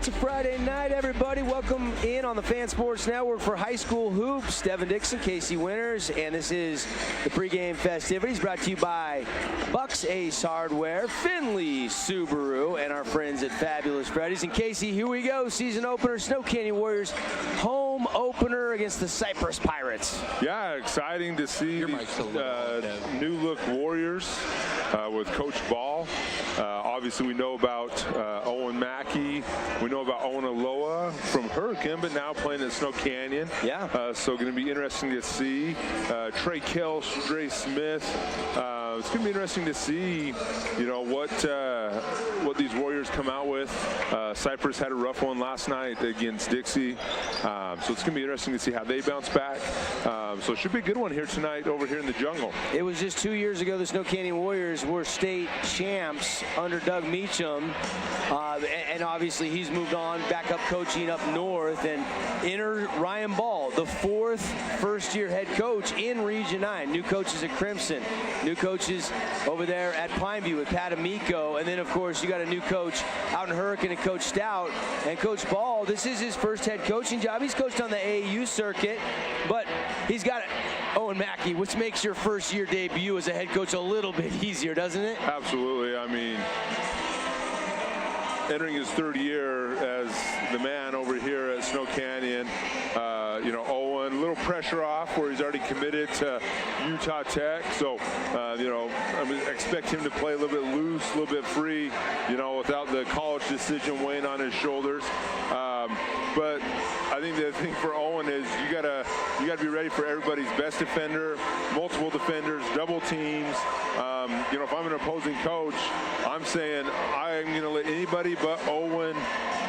It's a Friday night, everybody. Welcome in on the Fan Sports Network for high school hoops. Devin Dixon, Casey Winters, and this is the pregame festivities brought to you by Bucks Ace Hardware, Finley Subaru, and our friends at Fabulous Freddy's. And Casey, here we go. Season opener, Snow Canyon Warriors home opener against the Cyprus Pirates. Yeah, exciting to see these new look Warriors with Coach Ball. Obviously, we know about Owen Mackey. We know about Owen Aloha from Hurricane, but now playing at Snow Canyon. Yeah. So going to be interesting to see. Trey Kell, Dre Smith. It's going to be interesting to see, you know, what these Warriors come out with. Cyprus had a rough one last night against Dixie. So it's going to be interesting to see how they bounce back. So it should be a good one here tonight over here in the jungle. It was just 2 years ago the Snow Canyon Warriors were state champs under Doug Meacham. And obviously he's moved on, back up coaching up north. And enter Ryan Ball, the fourth first-year head coach in Region 9. New coaches at Crimson, new coaches over there at Pineview with Pat Amico. And then, of course, you got a new coach out in Hurricane and Coach Stout. And Coach Ball, this is his first head coaching job. He's coached on the AAU circuit, but he's got Owen Mackey, which makes your first-year debut as a head coach a little bit easier, doesn't it? Absolutely. I mean, entering his third year as the man over here at Snow Canyon, you know, Owen, a little pressure off where he's already committed to Utah Tech. So, you know, I expect him to play a little bit loose, a little bit free, you know, without the college decision weighing on his shoulders. But I think the thing for Owen is you gotta be ready for everybody's best defender, multiple defenders, double teams. You know, if I'm an opposing coach, I'm saying I'm going to let anybody but Owen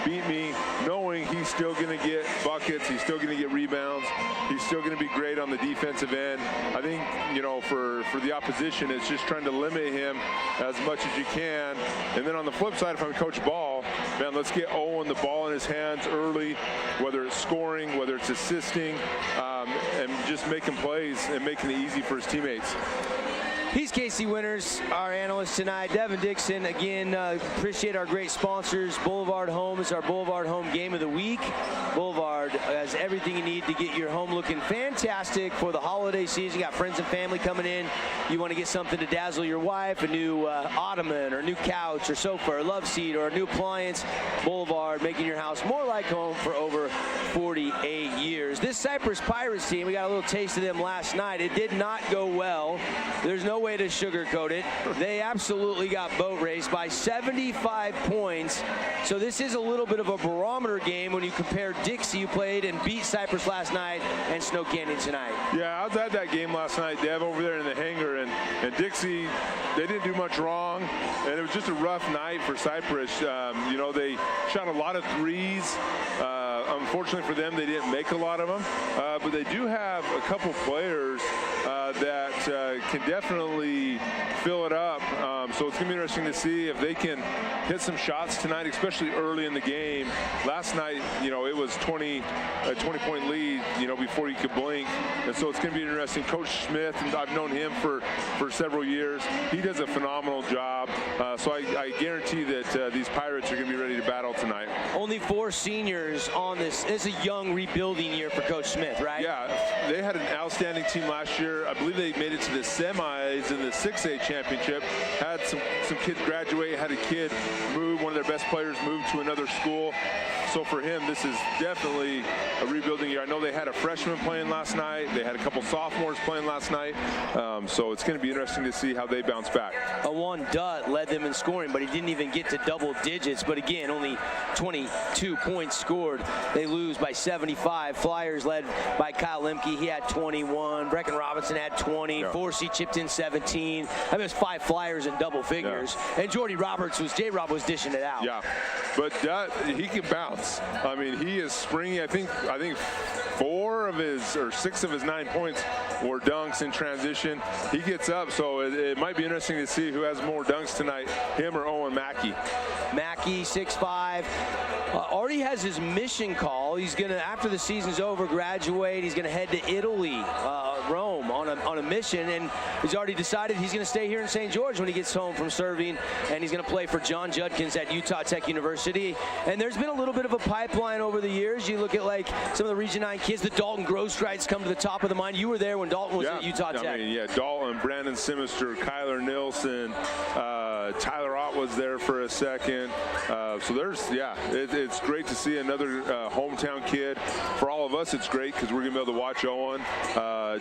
beat me, knowing he's still going to get buckets, he's still going to get rebounds, he's still going to be great on the defensive end. I think, you know, for the opposition, it's just trying to limit him as much as you can. And then on the flip side, if I'm Coach Ball, man, let's get Owen the ball in his hands early, whether it's scoring, whether it's assisting, and just making plays and making it easy for his teammates. He's Casey Winters, our analyst tonight. Devin Dixon, again, appreciate our great sponsors. Boulevard Home is our Boulevard Home Game of the Week. Boulevard has everything you need to get your home looking fantastic for the holiday season. You got friends and family coming in. You want to get something to dazzle your wife, a new ottoman or a new couch or sofa or love seat or a new appliance. Boulevard, making your house more like home for over 48 years. This Cyprus Pirates team, we got a little taste of them last night. It did not go well. There's no way to sugarcoat it. They absolutely got boat raced by 75 points. So this is a little bit of a barometer game when you compare Dixie, who played and beat Cyprus last night, and Snow Canyon tonight. Yeah, I was at that game last night, Dev, over there in the hangar, and Dixie, they didn't do much wrong, and it was just a rough night for Cyprus. You know, they shot a lot of threes. Unfortunately for them, they didn't make a lot of them, but they do have a couple players that can definitely fill it up. So it's going to be interesting to see if they can hit some shots tonight, especially early in the game. Last night, you know, it was a 20-point lead, you know, before you could blink. And so it's going to be interesting. Coach Smith, and I've known him for several years. He does a phenomenal job. So I guarantee that these Pirates are going to be ready to battle tonight. Only 4 seniors on this. It's a young rebuilding year for Coach Smith, right? Yeah, they had an outstanding team last year. I believe they made it to the semis in the 6A championship. Had some kids graduate, had a kid move, one of their best players move to another school. So for him, this is definitely a rebuilding year. I know they had a freshman playing last night. They had a couple sophomores playing last night. So it's going to be interesting to see how they bounce back. One Dutt led them in scoring, but he didn't even get to double digits. But again, only 22 points scored. They lose by 75. Flyers led by Kyle Lemke. He had 21. Brecken Robinson had 20. Yeah. Forsey chipped in 17. I mean, it was 5 Flyers in double figures. Yeah. And J-Rob was dishing it out. Yeah, but Dutt, he can bounce. I mean, he is springy. I think 6 of his 9 points were dunks in transition. He gets up, so it might be interesting to see who has more dunks tonight, him or Owen Mackey. Mackey, 6'5", already has his mission call. He's gonna, after the season's over, graduate. He's gonna head to Italy, Rome, on on a mission, and he's already decided he's going to stay here in St. George when he gets home from serving, and he's going to play for John Judkins at Utah Tech University. And there's been a little bit of a pipeline over the years. You look at like some of the Region 9 kids, the Dalton Grosstrites come to the top of the mind. You were there when Dalton was at Utah Tech. I mean, yeah, Dalton, Brandon Simister, Kyler Nilsson, Tyler Ott was there for a second. So there's, it's great to see another hometown kid. For all of us, it's great because we're going to be able to watch Owen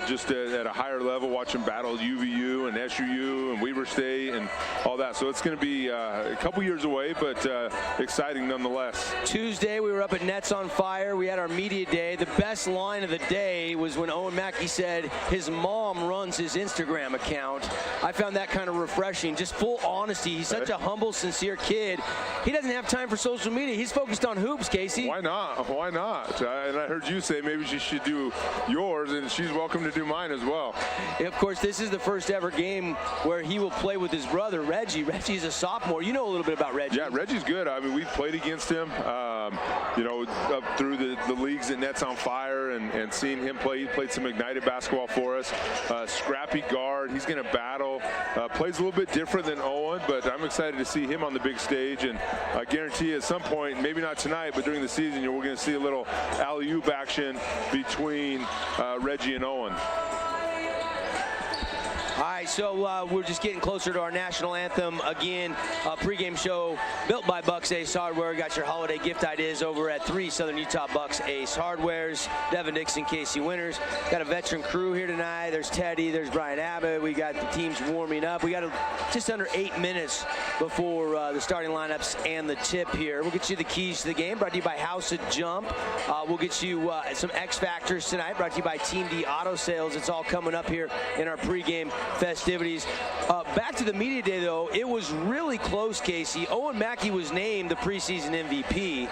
just at a higher level, watch him battle UVU and SUU and Weber State and all that. So it's going to be a couple years away, but exciting nonetheless. Tuesday, we were up at Nets on Fire. We had our media day. The best line of the day was when Owen Mackey said his mom runs his Instagram account. I found that kind of refreshing. Just full honesty. He's such a humble, sincere kid. He doesn't have time for social media. He's focused on hoops, Casey. Why not? Why not? And I heard you say maybe she should do yours, and she's welcome to do mine as well. Of course, this is the first ever game where he will play with his brother, Reggie. Reggie's a sophomore. You know a little bit about Reggie. Yeah, Reggie's good. I mean, we've played against him, you know, up through the leagues at Nets on Fire and seeing him play. He played some Ignited basketball for us. Scrappy guard. He's going to battle. Plays a little bit different than Owen, but I'm excited to see him on the big stage. And I guarantee at some point, maybe not tonight, but during the season, we're going to see a little alley-oop action between Reggie and Owen. All right, so we're just getting closer to our national anthem. Again, pregame show built by Bucks Ace Hardware. Got your holiday gift ideas over at 3 Southern Utah Bucks Ace Hardwares. Devin Dixon, Casey Winters. Got a veteran crew here tonight. There's Teddy, there's Brian Abbott. We got the teams warming up. We got just under 8 minutes before the starting lineups and the tip here. We'll get you the keys to the game, brought to you by House of Jump. We'll get you some X Factors tonight, brought to you by Team D Auto Sales. It's all coming up here in our pregame festivities. Back to the media day, though, it was really close, Casey. Owen Mackey was named the preseason MVP,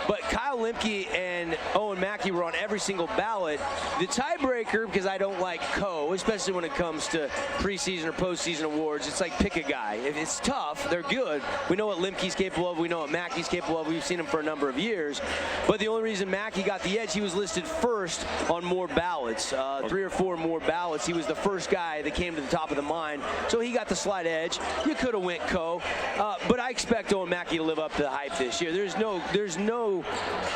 but Kyle Lemke and Owen Mackey were on every single ballot. The tiebreaker, because I don't like especially when it comes to preseason or postseason awards, it's like pick a guy. If it's tough, they're good. We know what Lemke's capable of. We know what Mackey's capable of. We've seen him for a number of years. But the only reason Mackey got the edge, he was listed first on more ballots, 3 or 4 more ballots. He was the first guy that came to the top of the mind, so he got the slight edge. You could have went but I expect Owen Mackey to live up to the hype this year. There's no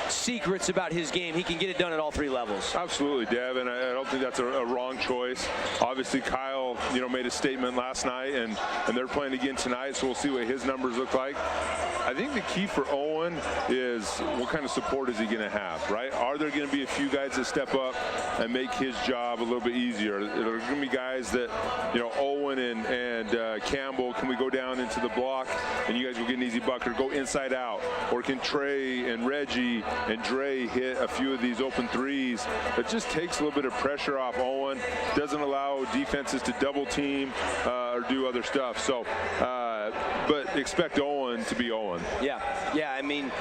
secrets about his game. He can get it done at all 3 levels. Absolutely, Dev, and I don't think that's a wrong choice. Obviously, Kyle, made a statement last night, and they're playing again tonight, so we'll see what his numbers look like. I think the key for Owen is what kind of support is he going to have, right? Are there going to be a few guys that step up and make his job a little bit easier? Are there going to be guys that, Owen and Campbell, can we go down into the block and you guys will get an easy bucket, or go inside out? Or can Trey and Reggie and Dre hit a few of these open threes? It just takes a little bit of pressure off Owen, doesn't allow defenses to double team or do other stuff. So, but expect Owen to be Owen. Yeah, I mean,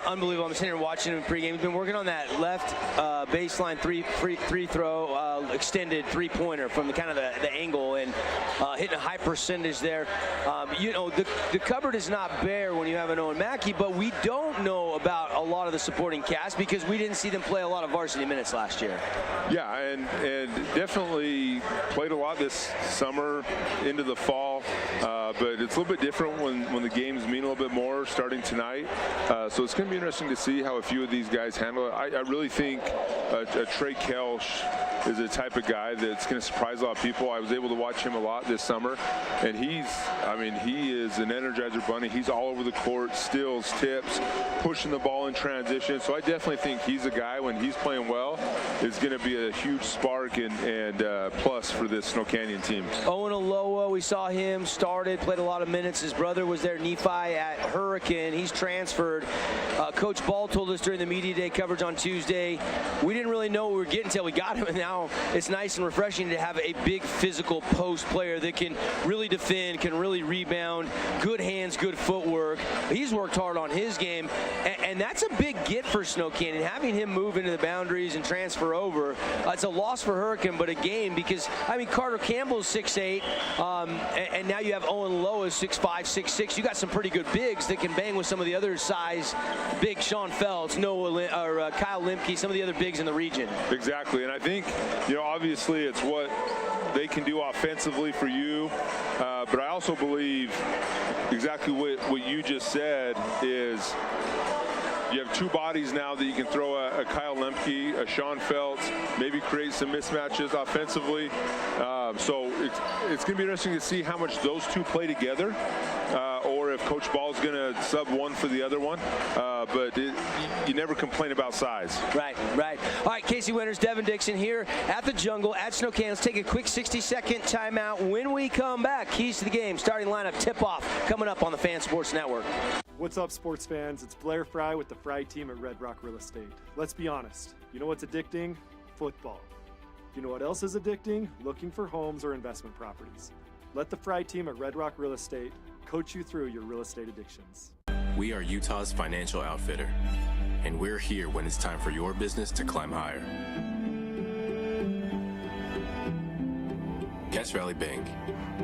unbelievable. I'm sitting here watching him pregame. He's been working on that left baseline free throw, extended three-pointer from the kind of the angle, and hitting a high percentage there. The cupboard is not bare when you have an Owen Mackey, but we don't know about a lot of the supporting cast because we didn't see them play a lot of varsity minutes last year. Yeah, and definitely played a lot this summer into the fall, but it's a little bit different when the games mean a little bit more starting tonight. So it's going to be interesting to see how a few of these guys handle it. I really think Trey Kelsch is the type of guy that's going to surprise a lot of people. I was able to watch him a lot this summer, and he is an energizer bunny. He's all over the court, steals, tips, pushing the ball in transition. So I definitely think he's a guy, when he's playing well, is going to be a huge spark and plus for this Snow Canyon team. Owen Aloha, we saw him started, played a lot of minutes. His brother was there, Nephi, at Hurricane. He's transferred. Coach Ball told us during the media day coverage on Tuesday, we didn't really know what we were getting until we got him, and now it's nice and refreshing to have a big physical post player that can really defend, can really rebound, good hands, good footwork. He's worked hard on his game, and that's a big get for Snow Canyon. Having him move into the boundaries and transfer over, it's a loss for Hurricane, but a gain because, Carter Campbell's 6'8", and now you have Owen Lowe 6'5", 6'6". You got some pretty good bigs that can bang with some of the other size big Sean Feltz, Kyle Lemke, some of the other bigs in the region. Exactly, and I think obviously it's what they can do offensively for you. But I also believe exactly what you just said is you have two bodies now that you can throw a Kyle Lemke, a Sean Feltz, maybe create some mismatches offensively. So it's going to be interesting to see how much those two play together, or if Coach Ball is going to sub one for the other one. But you never complain about size. Right. All right, Casey Winters, Devin Dixon here at the Jungle at Snow Canyon. Let's take a quick 60-second timeout. When we come back, keys to the game, starting lineup, tip-off, coming up on the Fan Sports Network. What's up, sports fans? It's Blair Fry with the Fry team at Red Rock Real Estate. Let's be honest. You know what's addicting? Football. You know what else is addicting? Looking for homes or investment properties. Let the Fry team at Red Rock Real Estate coach you through your real estate addictions. We are Utah's financial outfitter, and we're here when it's time for your business to climb higher. Cache Valley Bank,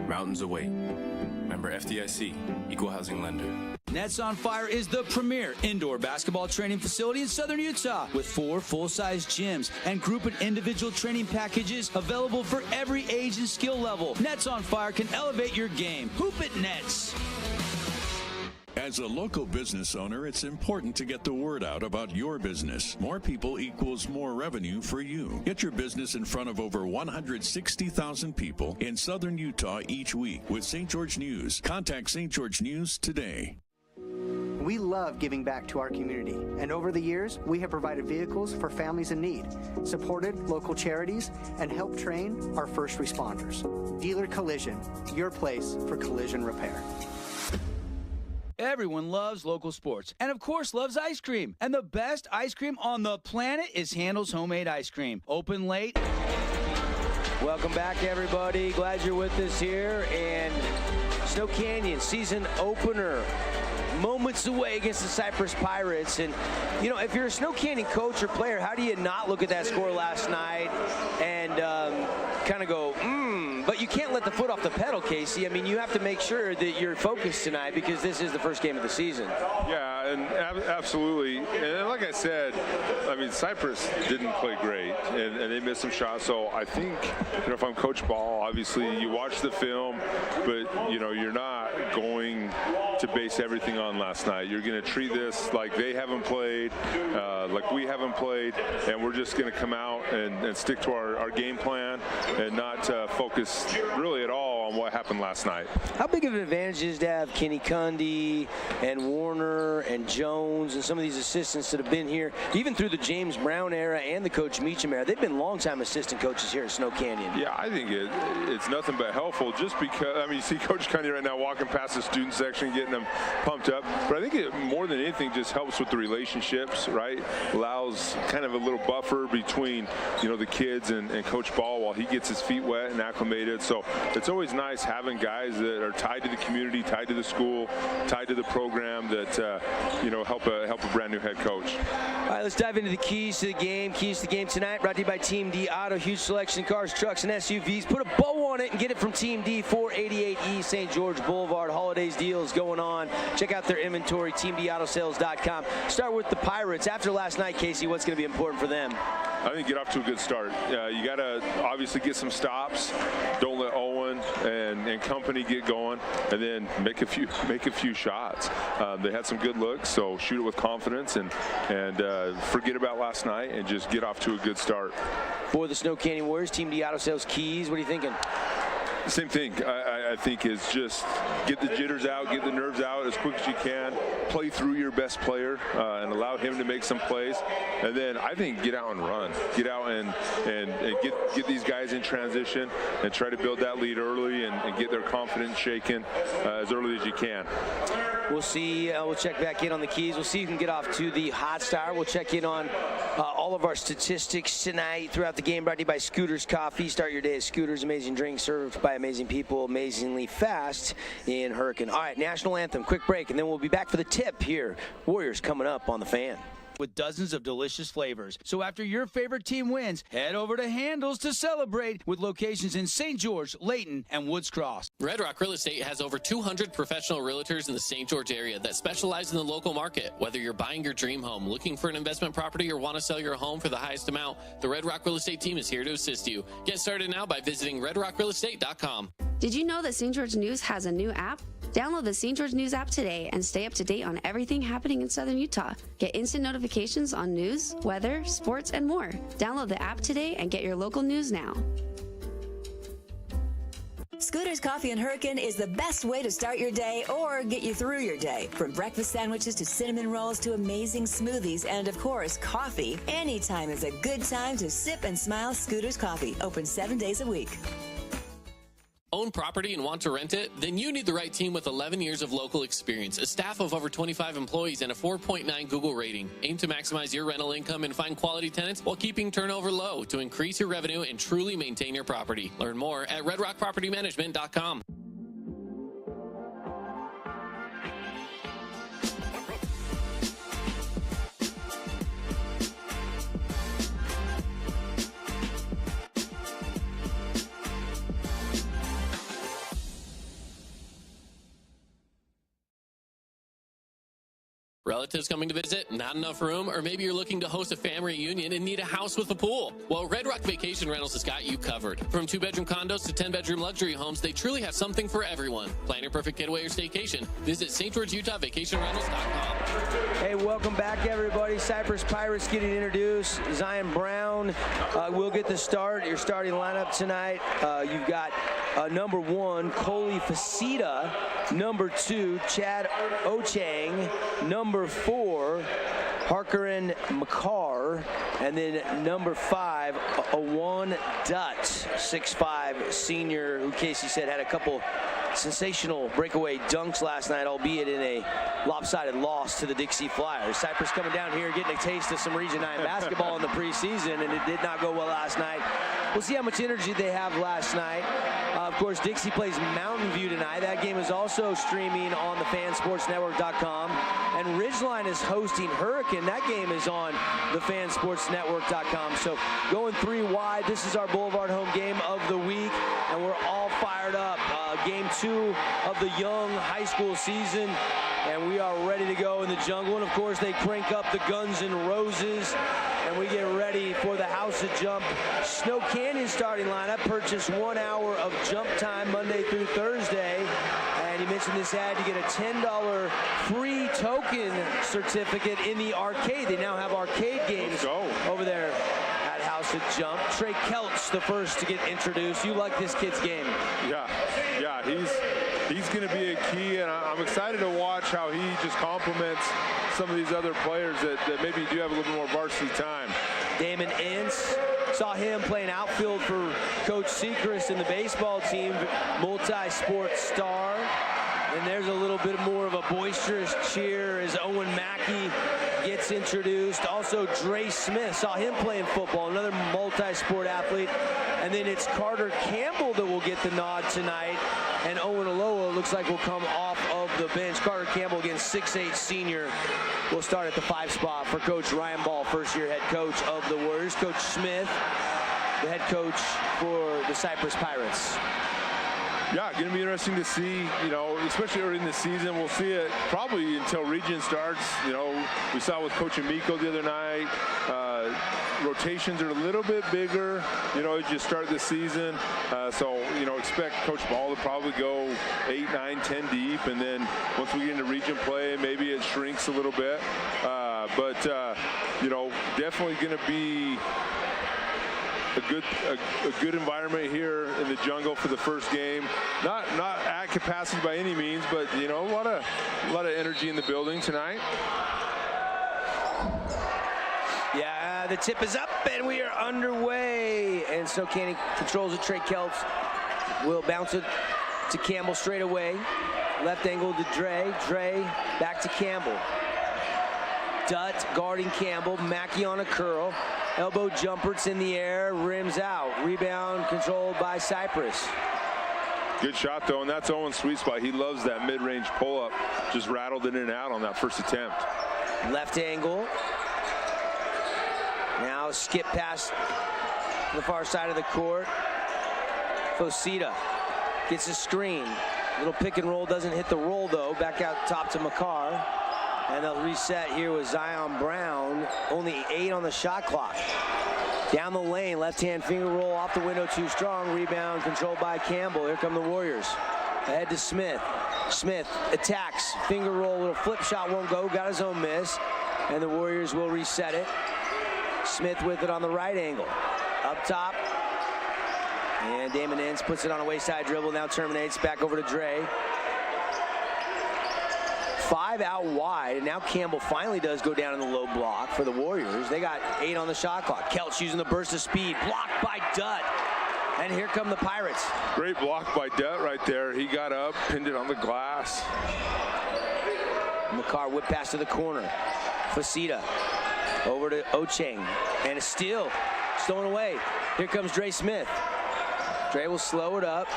mountains await. Member FDIC, equal housing lender. Nets on Fire is the premier indoor basketball training facility in Southern Utah with 4 full-size gyms and group and individual training packages available for every age and skill level. Nets on Fire can elevate your game. Hoop it, Nets! As a local business owner, it's important to get the word out about your business. More people equals more revenue for you. Get your business in front of over 160,000 people in Southern Utah each week with St. George News. Contact St. George News today. We love giving back to our community, and over the years, we have provided vehicles for families in need, supported local charities, and helped train our first responders. Dealer Collision, your place for collision repair. Everyone loves local sports and, of course, loves ice cream. And the best ice cream on the planet is Handel's Homemade Ice Cream. Open late. Welcome back, everybody. Glad you're with us here. And Snow Canyon season opener, moments away against the Cyprus Pirates. And, if you're a Snow Canyon coach or player, how do you not look at that score last night and kind of go, But you can't let the foot off the pedal, Casey. I mean, you have to make sure that you're focused tonight because this is the first game of the season. Yeah, and absolutely. And like I said, Cyprus didn't play great, and they missed some shots. So I think, if I'm Coach Ball, obviously you watch the film, but, you're not going to base everything on last night. You're going to treat this like they haven't played, like we haven't played, and we're just going to come out and stick to our game plan and not focus really at all on what happened last night. How big of an advantage is to have Kenny Cundy and Warner and Jones and some of these assistants that have been here, even through the James Brown era and the Coach Meacham era? They've been longtime assistant coaches here at Snow Canyon. Yeah, I think it's nothing but helpful just because, you see Coach Cundy right now walking past the student section, getting them pumped up. But I think it, more than anything, just helps with the relationships, right? Allows kind of a little buffer between, the kids and Coach Ball while he gets his feet wet and acclimated. So it's always nice having guys that are tied to the community, tied to the school, tied to the program that, help a brand new head coach. All right, let's dive into the keys to the game. Keys to the game tonight brought to you by Team D Auto. Huge selection, cars, trucks, and SUVs. Put a bow on it and get it from Team D, 488 East St. George Boulevard. Holidays deals going on. Check out their inventory, teamdautosales.com. Start with the Pirates. After last night, Casey, what's going to be important for them? I think get off to a good start. You got to obviously get some stops. Don't let Owen and company get going, and then make a few shots. They had some good looks, so shoot it with confidence and forget about last night and just get off to a good start. For the Snow Canyon Warriors, Team D Auto Sales keys. What are you thinking? Same thing. I think is just get the jitters out, get the nerves out as quick as you can, play through your best player and allow him to make some plays. And then I think get out and run. Get out and get these guys in transition and try to build that lead early and get their confidence shaken as early as you can. We'll see. We'll check back in on the keys. We'll see if we can get off to the hot start. We'll check in on all of our statistics tonight throughout the game. Brought to you by Scooters Coffee. Start your day at Scooters. Amazing drinks served by amazing people, amazingly fast in Hurricane. All right, national anthem. Quick break, and then we'll be back for the tip here. Warriors coming up on the Fan. with dozens of delicious flavors. So after your favorite team wins, head over to Handles to celebrate with locations in St. George, Layton, and Woods Cross. Red Rock Real Estate has over 200 professional realtors in the St. George area that specialize in the local market. Whether you're buying your dream home, looking for an investment property, or want to sell your home for the highest amount, the Red Rock Real Estate team is here to assist you. Get started now by visiting redrockrealestate.com. Did you know that St. George News has a new app? Download the St. George News app today and stay up to date on everything happening in Southern Utah. Get instant notifications on news, weather, sports, and more. Download the app today and get your local news now. Scooter's Coffee and Hurricane is the best way to start your day or get you through your day. From breakfast sandwiches to cinnamon rolls to amazing smoothies and, of course, coffee. Anytime is a good time to sip and smile. Scooter's Coffee, open 7 days a week. Own property and want to rent it? Then you need the right team with 11 years of local experience, a staff of over 25 employees, and a 4.9 Google rating. Aim to maximize your rental income and find quality tenants while keeping turnover low to increase your revenue and truly maintain your property. Learn more at redrockpropertymanagement.com. Relatives coming to visit, not enough room, or maybe you're looking to host a family reunion and need a house with a pool. Well, Red Rock Vacation Rentals has got you covered. From 2-bedroom condos to 10-bedroom luxury homes, they truly have something for everyone. Plan your perfect getaway or staycation. Visit St. George, Utah, vacationrentals.com. Hey, welcome back, everybody. Cyprus Pirates getting introduced. Zion Brown will get the start. Your starting lineup tonight. You've got number 1, Coley Facita. Number 2, Chad Ochang. Number 4, Harkerin McCarr, and then number 5, Awan Dutt, 6'5" senior, who Casey said had a couple sensational breakaway dunks last night, albeit in a lopsided loss to the Dixie Flyers. Cyprus coming down here getting a taste of some Region 9 basketball in the preseason, and it did not go well last night. We'll see how much energy they have last night. Of course, Dixie plays Mountain View tonight. That game is also streaming on the fansportsnetwork.com. And Ridgeline is hosting Hurricane. That game is on the fansportsnetwork.com. So going 3 wide, this is our Boulevard home game of the week, and we're all fired up. Game 2 of the young high school season, and we are ready to go in the jungle. And of course, they crank up the Guns N' Roses, and we get ready for the House of Jump Snow Canyon starting lineup. Purchase 1 hour of jump time Monday through Thursday. And you mentioned this ad, you get a $10 free token certificate in the arcade. They now have arcade games over there at House of Jump. Trey Keltz, the first to get introduced. You like this kid's game? Yeah, he's going to be a key, and I'm excited to watch how he just complements some of these other players that maybe do have a little bit more varsity time. Damon Ince, saw him playing outfield for Coach Sechrist in the baseball team, multi-sport star. And there's a little bit more of a boisterous cheer as Owen Mackey gets introduced. Also, Dre Smith, saw him playing football, another multi-sport athlete. And then it's Carter Campbell that will get the nod tonight. And Owen Aloha looks like will come off of the bench. Carter Campbell, again, 6'8" senior, will start at the 5 spot for Coach Ryan Ball, first-year head coach of the Warriors. Coach Smith, the head coach for the Cyprus Pirates. Yeah, going to be interesting to see, especially early in the season. We'll see it probably until region starts. We saw with Coach Amico the other night. Rotations are a little bit bigger, as you start the season. So, expect Coach Ball to probably go 8, 9, 10 deep. And then once we get into region play, maybe it shrinks a little bit. But definitely going to be a good environment here in the jungle for the first game. Not at capacity by any means, but a lot of energy in the building tonight. Yeah, the tip is up and we are underway. And so Canny controls it. Trey Keltz will bounce it to Campbell straight away. Left angle to Dre. Dre back to Campbell. Dutt guarding Campbell. Mackey on a curl. Elbow jumper, it's in the air, rims out. Rebound controlled by Cyprus. Good shot, though, and that's Owen's sweet spot. He loves that mid-range pull-up. Just rattled it in and out on that first attempt. Left angle. Now skip pass to the far side of the court. Fosita gets a screen. Little pick and roll, doesn't hit the roll though. Back out top to McCarr. And they'll reset here with Zion Brown. Only 8 on the shot clock. Down the lane, left-hand finger roll off the window, too strong. Rebound controlled by Campbell. Here come the Warriors. Ahead to Smith. Smith attacks, finger roll, little flip shot won't go. Got his own miss. And the Warriors will reset it. Smith with it on the right angle. Up top. And Damon Ince puts it on a wayside dribble, now terminates, back over to Dre. 5 out wide, and now Campbell finally does go down in the low block for the Warriors. They got 8 on the shot clock. Kelch using the burst of speed, blocked by Dutt. And here come the Pirates. Great block by Dutt right there. He got up, pinned it on the glass. McCarr whip pass to the corner. Fosita over to Ocheng, and a steal, stolen away. Here comes Dre Smith. Dre will slow it up,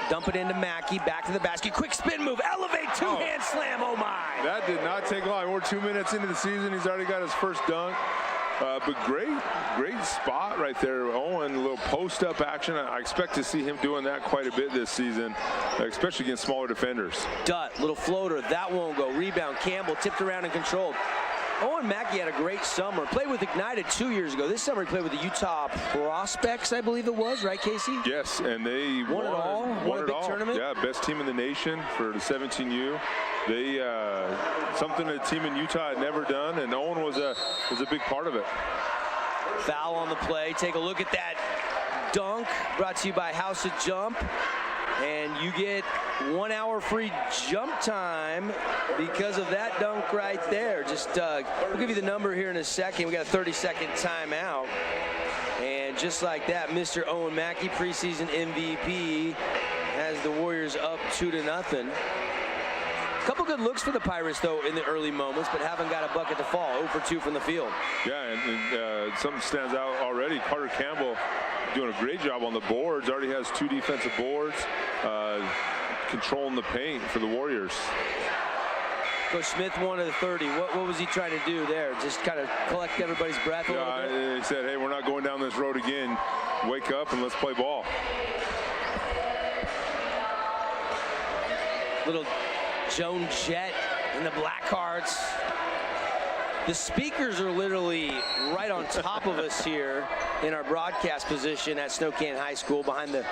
dump it into Mackey, back to the basket, quick spin move, elevate, two-hand slam, oh my! That did not take long. We're 2 minutes into the season. He's already got his first dunk. But great spot right there. Owen, a little post-up action. I expect to see him doing that quite a bit this season, especially against smaller defenders. Dutt, little floater, that won't go. Rebound, Campbell tipped around and controlled. Owen Mackey had a great summer. Played with Ignited 2 years ago. This summer he played with the Utah Prospects, I believe it was, right, Casey? Yes, and they won it all. Won a big tournament. Yeah, best team in the nation for the 17U. They something a team in Utah had never done, and Owen was a big part of it. Foul on the play. Take a look at that dunk. Brought to you by House of Jump. And you get 1 hour free jump time because of that dunk right there. Just we'll give you the number here in a second. We got a 30-second timeout. And just like that, Mr. Owen Mackey, preseason MVP, has the Warriors up 2-0. A couple good looks for the Pirates, though, in the early moments, but haven't got a bucket to fall. 0 for 2 from the field. Yeah, and something stands out already. Carter Campbell doing a great job on the boards. Already has 2 defensive boards, controlling the paint for the Warriors. Coach Smith wanted a 30. What was he trying to do there? Just kind of collect everybody's breath a little bit? He said, hey, we're not going down this road again. Wake up and let's play ball. Little Joan Jett in the Blackhearts. The speakers are literally right on top of us here in our broadcast position at Snowcan High School, behind the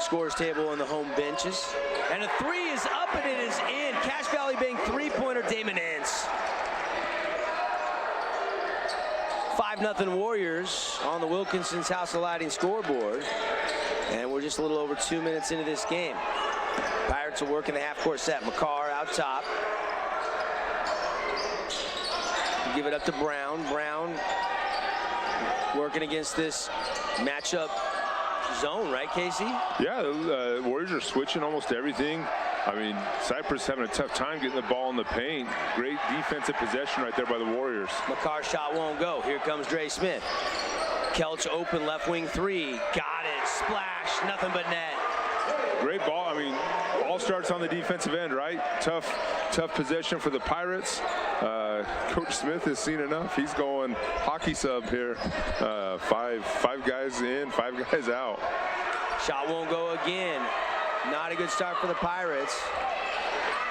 scores table and the home benches. And a 3 is up and it is in. Cache Valley Bank 3-pointer, Damon Ince. 5-0 Warriors on the Wilkinson's House of Lighting scoreboard. And we're just a little over 2 minutes into this game. Pirates are working the half-court set. McCarr out top. Give it up to Brown. Brown working against this matchup zone, right, Casey? Yeah, the Warriors are switching almost everything. I mean, Cyprus having a tough time getting the ball in the paint. Great defensive possession right there by the Warriors. McCarr's shot won't go. Here comes Dre Smith. Kelch open, left wing 3. Got it. Splash. Nothing but net. Great ball. I mean, all starts on the defensive end, right? Tough possession for the Pirates. Coach Smith has seen enough. He's going hockey sub here. Five guys in, 5 guys out. Shot won't go again. Not a good start for the Pirates.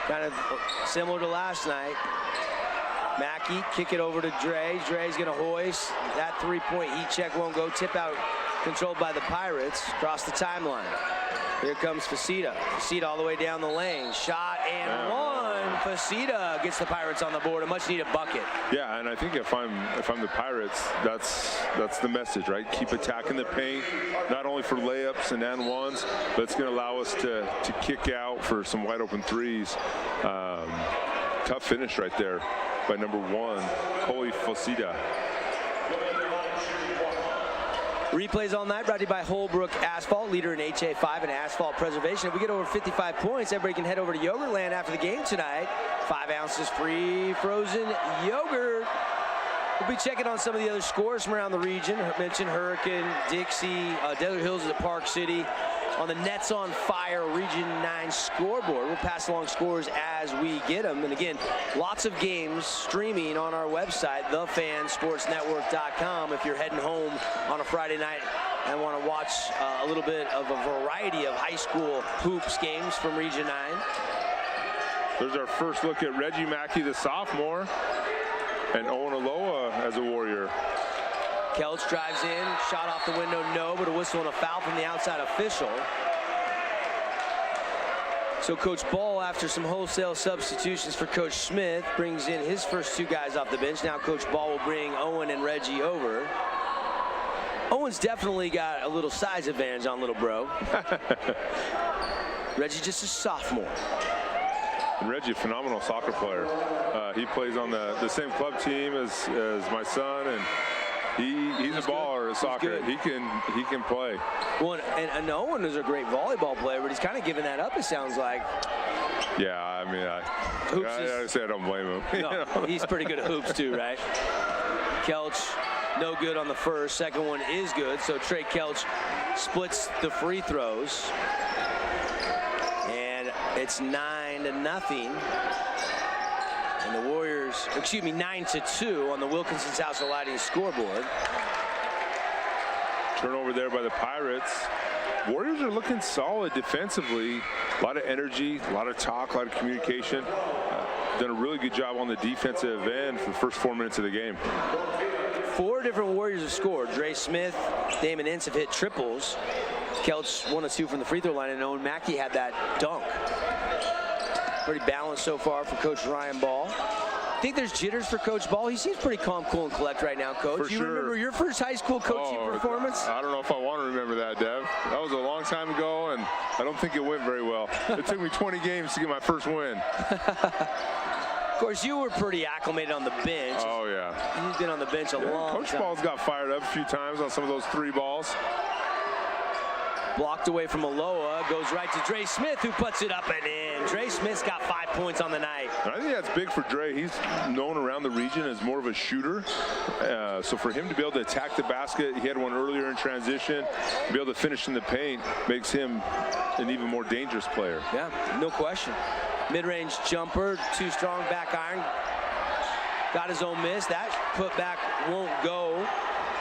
Kind of similar to last night. Mackey, kick it over to Dre. Dre's going to hoist. That 3-point heat check won't go. Tip out controlled by the Pirates. Across the timeline. Here comes Fosita. Fosita all the way down the lane. Shot and one. Fosita gets the Pirates on the board. A much-needed bucket. Yeah, and I think if I'm the Pirates, that's the message, right? Keep attacking the paint, not only for layups and ones, but it's going to allow us to kick out for some wide-open threes. Tough finish right there by number 1, Coley Fosita. Replays all night brought to you by Holbrook Asphalt, leader in HA5 and asphalt preservation. If we get over 55 points, everybody can head over to Yogurtland after the game tonight. 5 ounces free frozen yogurt. We'll be checking on some of the other scores from around the region. I mentioned Hurricane, Dixie, Desert Hills is at Park City. on the Nets on Fire Region 9 scoreboard. We'll pass along scores as we get them. And again, lots of games streaming on our website, thefansportsnetwork.com, if you're heading home on a Friday night and want to watch a little bit of a variety of high school hoops games from Region 9. There's our first look at Reggie Mackey, the sophomore, and Owen Aloha as a Warrior. Kelch drives in, shot off the window, no, but a whistle and a foul from the outside official. So Coach Ball, after some wholesale substitutions for Coach Smith, brings in his first two guys off the bench. Now Coach Ball will bring Owen and Reggie over. Owen's definitely got a little size advantage on little bro. Reggie just a sophomore. And Reggie, a phenomenal soccer player. He plays on the same club team as my son, and he's a baller at soccer. He can play. Well, and Owen is a great volleyball player, but he's kind of giving that up, it sounds like. Yeah, I mean, I say I don't blame him. No, he's pretty good at hoops too, right? Kelch, no good on the first. Second one is good, so Trey Kelch splits the free throws. And it's 9-0. And the Warriors, 9-2 on the Wilkinson House of Lighting scoreboard. Turnover there by the Pirates. Warriors are looking solid defensively. A lot of energy, a lot of talk, a lot of communication. Done a really good job on the defensive end for the first 4 minutes of the game. 4 different Warriors have scored. Dre Smith, Damon Ince have hit triples. Kelch 1 of 2 from the free throw line, and Owen Mackey had that dunk. Pretty balanced so far for Coach Ryan Ball. I think there's jitters for Coach Ball. He seems pretty calm, cool, and collect right now, Coach. For you sure. Remember your first high school coaching performance? I don't know if I want to remember that, Dev. That was a long time ago, and I don't think it went very well. It took me 20 games to get my first win. Of course, you were pretty acclimated on the bench. Oh, yeah. You've been on the bench a long Coach time. Ball's got fired up a few times on some of those 3 balls. Blocked away from Aloha, goes right to Dre Smith, who puts it up and in. Dre Smith's got 5 points on the night. And I think that's big for Dre. He's known around the region as more of a shooter. So for him to be able to attack the basket, he had one earlier in transition, to be able to finish in the paint makes him an even more dangerous player. Yeah, no question. Mid-range jumper, too strong, back iron. Got his own miss. That put back won't go.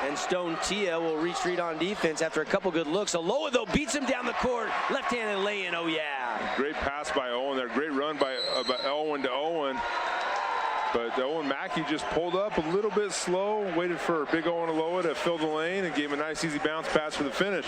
And Stone Tia will retreat on defense after a couple good looks. Aloha, though, beats him down the court. Left-handed lay-in, oh yeah. Great pass by Owen there. Great run by Owen to Owen. But Owen Mackey just pulled up a little bit slow, waited for big Owen Aloha to fill the lane, and gave him a nice, easy bounce pass for the finish.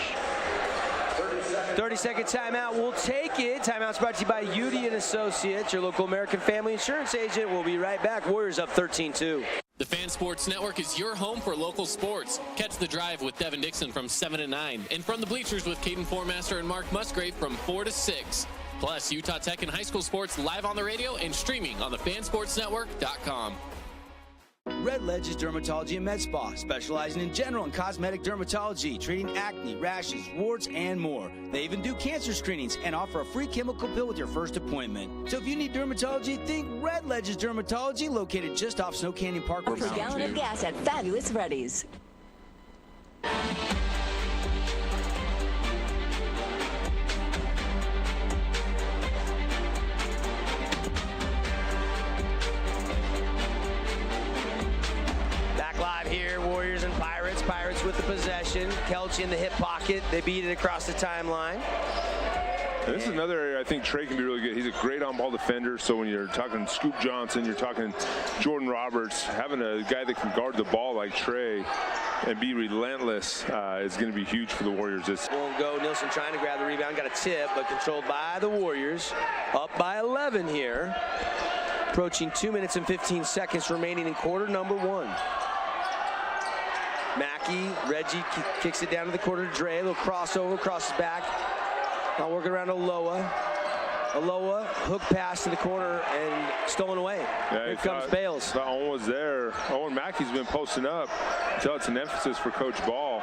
30-second timeout. We'll take it. Timeout's brought to you by Udy & Associates, your local American family insurance agent. We'll be right back. Warriors up 13-2. The Fan Sports Network is your home for local sports. Catch The Drive with Devin Dixon from 7 to 9. And From the Bleachers with Caden Formaster and Mark Musgrave from 4 to 6. Plus, Utah Tech and high school sports live on the radio and streaming on thefansportsnetwork.com. Red Ledges Dermatology and Med Spa, specializing in general and cosmetic dermatology, treating acne, rashes, warts, and more. They even do cancer screenings and offer a free chemical pill with your first appointment. So if you need dermatology, think Red Ledges Dermatology, located just off Snow Canyon Park. Per gallon of gas at Fabulous Freddy's. Pirates with the possession. Kelch in the hip pocket. They beat it across the timeline. And this is another area I think Trey can be really good. He's a great on-ball defender. So when you're talking Scoop Johnson, you're talking Jordan Roberts, having a guy that can guard the ball like Trey and be relentless is going to be huge for the Warriors. Won't go. Nilsson trying to grab the rebound. Got a tip, but controlled by the Warriors. Up by 11 here. Approaching 2 minutes and 15 seconds remaining in quarter number 1. Mackey, Reggie kicks it down to the corner to Dre. A little crossover, crosses back. Now working around Aloha. Aloha, hook pass to the corner and stolen away. Yeah, here comes Bales. Owen was there. Owen Mackey's been posting up until it's an emphasis for Coach Ball.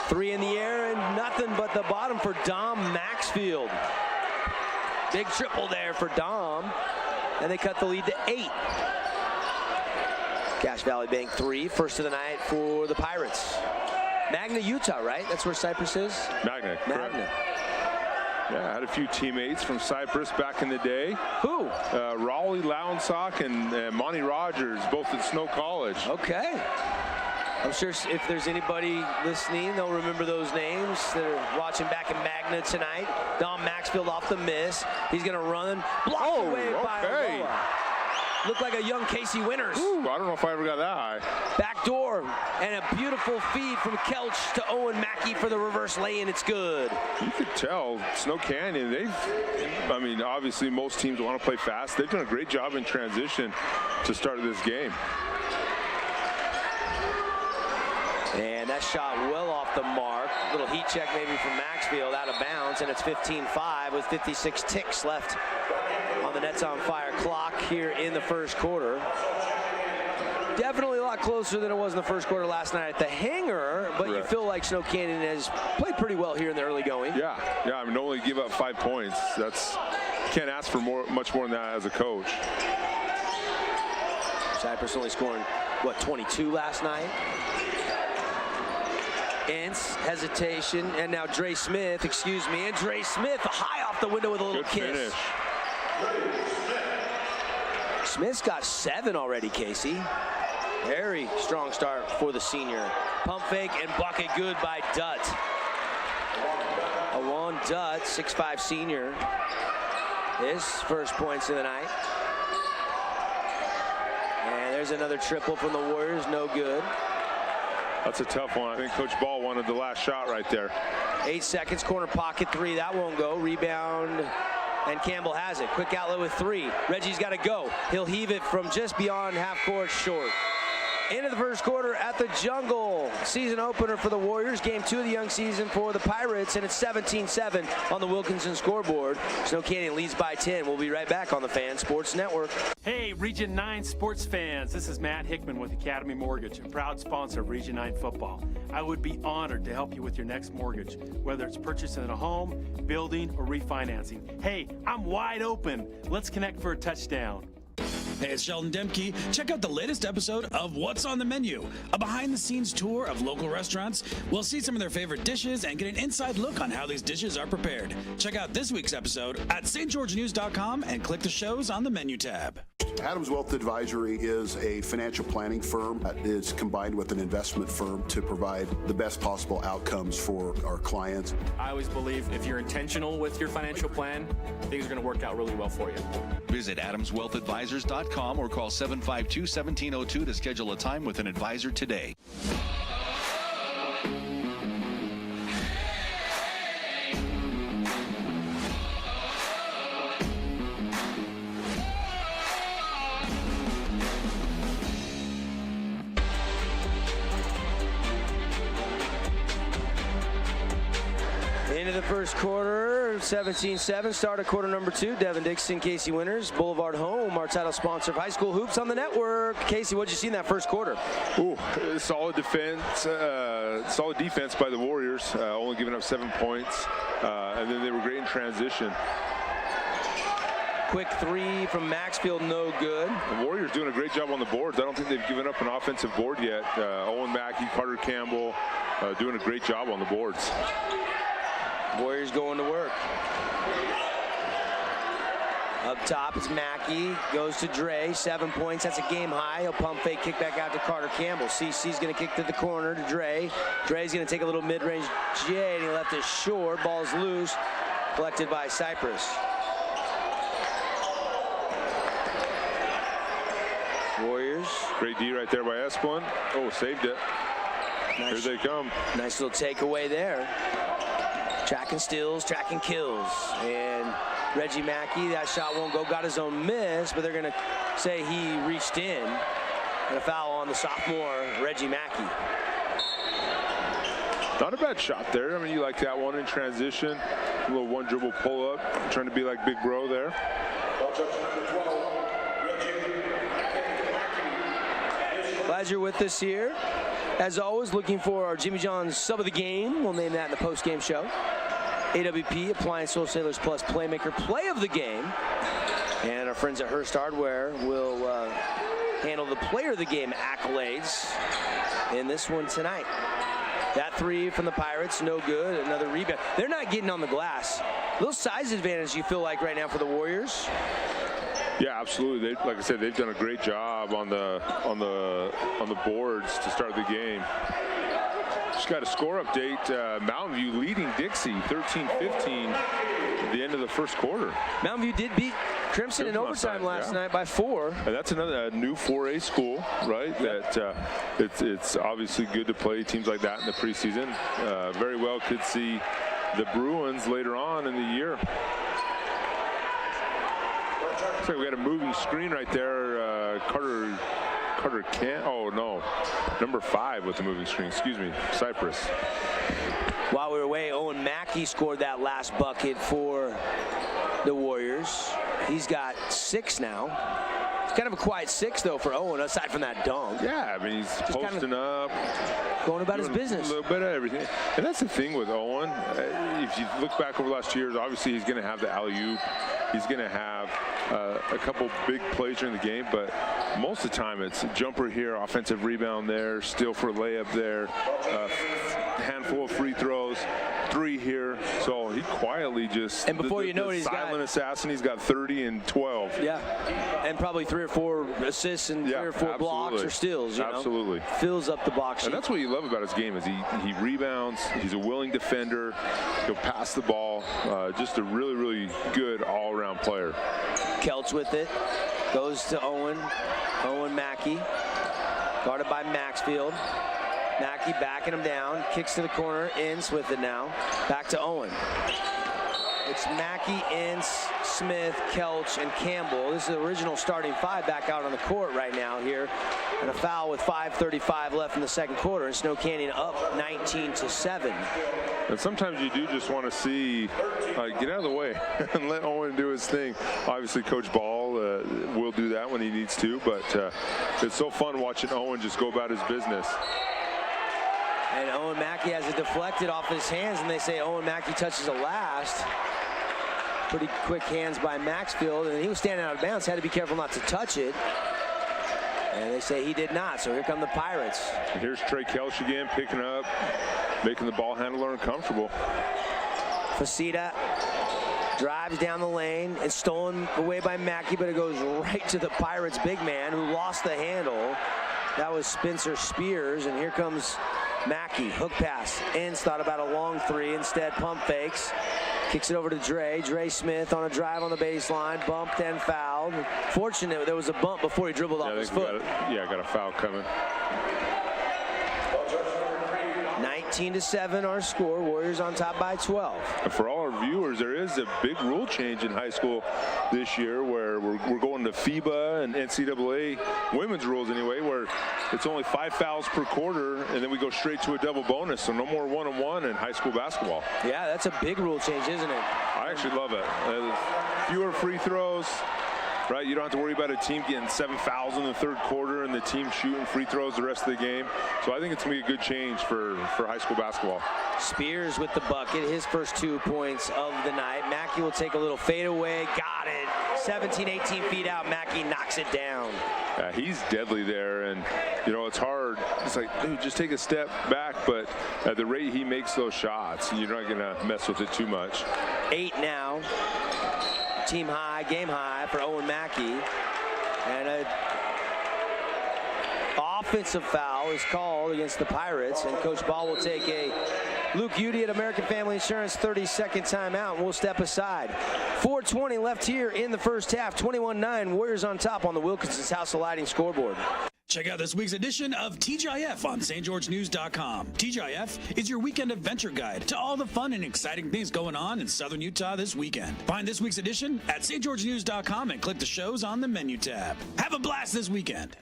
3 in the air and nothing but the bottom for Dom Maxfield. Big triple there for Dom. And they cut the lead to 8. Cache Valley Bank 3, first of the night for the Pirates. Magna, Utah, right? That's where Cyprus is? Magna. Yeah, I had a few teammates from Cyprus back in the day. Who? Raleigh Lownsock and Monty Rogers, both at Snow College. Okay. I'm sure if there's anybody listening, they'll remember those names. They're watching back in Magna tonight. Don Maxfield off the miss. He's going to run. Blocked away by Aloha. Looked like a young Casey Winters. Ooh, I don't know if I ever got that high. Back door, and a beautiful feed from Kelch to Owen Mackey for the reverse lay-in. It's good. You could tell Snow Canyon, I mean, obviously most teams want to play fast. They've done a great job in transition to start this game. And that shot well off the mark. Little heat check maybe from Maxfield, out of bounds, and it's 15-5 with 56 ticks left on the Nets on Fire clock here in the first quarter. Definitely a lot closer than it was in the first quarter last night at the hangar, but you feel like Snow Canyon has played pretty well here in the early going. Yeah, I mean, only give up 5 points. You can't ask for much more than that as a coach. Cyprus only scoring, what, 22 last night? Ince, hesitation, and now Dre Smith, and Dre Smith high off the window with a little Good kiss. Finish. Smith's got 7 already, Casey. Very strong start for the senior. Pump fake and bucket good by Dutt. Awan Dutt, 6'5" senior. His first points of the night. And there's another triple from the Warriors, no good. That's a tough one. I think Coach Ball wanted the last shot right there. 8 seconds, corner pocket 3, that won't go. Rebound, and Campbell has it. Quick outlet with 3. Reggie's got to go. He'll heave it from just beyond half court short. Into the first quarter at the Jungle. Season opener for the Warriors. Game 2 of the young season for the Pirates, and it's 17-7 on the Wilkinson scoreboard. Snow Canyon leads by 10. We'll be right back on the Fan Sports Network. Hey, Region 9 sports fans. This is Matt Hickman with Academy Mortgage, a proud sponsor of Region 9 football. I would be honored to help you with your next mortgage, whether it's purchasing a home, building, or refinancing. Hey, I'm wide open. Let's connect for a touchdown. Hey, it's Sheldon Demke. Check out the latest episode of What's on the Menu, a behind-the-scenes tour of local restaurants. We'll see some of their favorite dishes and get an inside look on how these dishes are prepared. Check out this week's episode at stgeorgenews.com and click the shows on the menu tab. Adams Wealth Advisory is a financial planning firm that is combined with an investment firm to provide the best possible outcomes for our clients. I always believe if you're intentional with your financial plan, things are going to work out really well for you. Visit AdamsWealthAdvisors.com or call 752-1702 to schedule a time with an advisor today. Into the first quarter, 17-7. Start of quarter number 2. Devin Dixon, Casey Winters, Boulevard Home, our title sponsor of High School Hoops on the network. Casey, what'd you see in that first quarter? Ooh, solid defense. Solid defense by the Warriors, only giving up 7 points, and then they were great in transition. Quick 3 from Maxfield, no good. The Warriors doing a great job on the boards. I don't think they've given up an offensive board yet. Owen Mackey, Carter Campbell, doing a great job on the boards. Warriors going to work. Up top, it's Mackey. Goes to Dre. 7 points. That's a game high. He'll pump fake, kick back out to Carter Campbell. CC's going to kick to the corner to Dre. Dre's going to take a little mid-range J, and he left it short. Ball's loose. Collected by Cyprus. Warriors. Great D right there by Esplin. Oh, saved it. Nice. Here they come. Nice little takeaway there. Tracking steals, tracking kills. And Reggie Mackey, that shot won't go. Got his own miss, but they're going to say he reached in. And a foul on the sophomore, Reggie Mackey. Not a bad shot there. I mean, you like that one in transition. A little one dribble pull up. Trying to be like Big Bro there. Glad you're with us here. As always, looking for our Jimmy John's sub of the game. We'll name that in the post-game show. AWP, Appliance Wholesalers Plus Playmaker Play of the Game. And our friends at Hearst Hardware will handle the Player of the Game accolades in this one tonight. That 3 from the Pirates, no good. Another rebound. They're not getting on the glass. little size advantage, you feel like, right now for the Warriors? Yeah, absolutely. Like I said, they've done a great job on the boards to start the game. Just got a score update. Mountain View leading Dixie 13-15 at the end of the first quarter. Mountain View did beat Crimson in overtime last night by 4. And that's another new 4A school, right? Yep. That it's obviously good to play teams like that in the preseason. Very well could see the Bruins later on in the year. Looks like we got a moving screen right there. Carter can't. Oh no, number 5 with the moving screen. Excuse me, Cyprus. While we were away, Owen Mackey scored that last bucket for the Warriors. He's got 6 now. It's kind of a quiet 6 though for Owen, aside from that dunk. Yeah, I mean he's just posting up, going about his business. A little bit of everything, and that's the thing with Owen. If you look back over the last 2 years, obviously he's going to have the alley-oop. He's going to have a couple big plays during the game, but most of the time it's jumper here, offensive rebound there, steal for a layup there, handful of free throws, 3 here. So he quietly just, and before you know it, he's silent assassin. He's got 30 and 12. Yeah, and probably 3 or 4 assists and 3 or 4 blocks or steals. You absolutely know? Fills up the box sheet. And that's what you love about his game is he rebounds. He's a willing defender. He'll pass the ball. Just a really, really good all-around player. Kelch with it, goes to Owen Mackey, guarded by Maxfield. Mackey backing him down, kicks to the corner, Ince with it now, back to Owen. It's Mackey, Ince, Smith, Kelch, and Campbell. This is the original starting 5 back out on the court right now here. And a foul with 5:35 left in the second quarter, and Snow Canyon up 19-7. And sometimes you do just want to see, get out of the way and let Owen do his thing. Obviously, Coach Ball will do that when he needs to, but it's so fun watching Owen just go about his business. And Owen Mackey has it deflected off his hands, and they say Owen Mackey touches the last. Pretty quick hands by Maxfield, and he was standing out of bounds, had to be careful not to touch it. And they say he did not, so here come the Pirates. And here's Trey Kelch again, picking up, making the ball handler uncomfortable. Facita drives down the lane. It's stolen away by Mackey, but it goes right to the Pirates' big man, who lost the handle. That was Spencer Spears, and here comes Mackey. Hook pass. Ince thought about a long 3. Instead, pump fakes. Kicks it over to Dre. Dre Smith on a drive on the baseline. Bumped and fouled. Fortunate there was a bump before he dribbled off his foot. Got a foul coming. 19-7 our score. Warriors on top by 12. And for all our viewers, there is a big rule change in high school this year where we're going to FIBA and NCAA women's rules anyway, where it's only 5 fouls per quarter, and then we go straight to a double bonus, so no more one-on-one in high school basketball. Yeah, that's a big rule change, isn't it? I actually love it. Fewer free throws. Right, you don't have to worry about a team getting 7 fouls in the third quarter and the team shooting free throws the rest of the game. So I think it's going to be a good change for high school basketball. Spears with the bucket, his first 2 points of the night. Mackey will take a little fadeaway, got it. 17, 18 feet out, Mackey knocks it down. He's deadly there, and it's hard. It's like, dude, just take a step back, but at the rate he makes those shots, you're not going to mess with it too much. 8 now. Team high, game high for Owen Mackey. And an offensive foul is called against the Pirates, and Coach Ball will take a Luke Udy at American Family Insurance 30-second timeout, and we'll step aside. 4:20 left here in the first half. 21-9, Warriors on top on the Wilkinson's House of Lighting scoreboard. Check out this week's edition of TGIF on stgeorgenews.com. TGIF is your weekend adventure guide to all the fun and exciting things going on in Southern Utah this weekend. Find this week's edition at stgeorgenews.com and click the shows on the menu tab. Have a blast this weekend.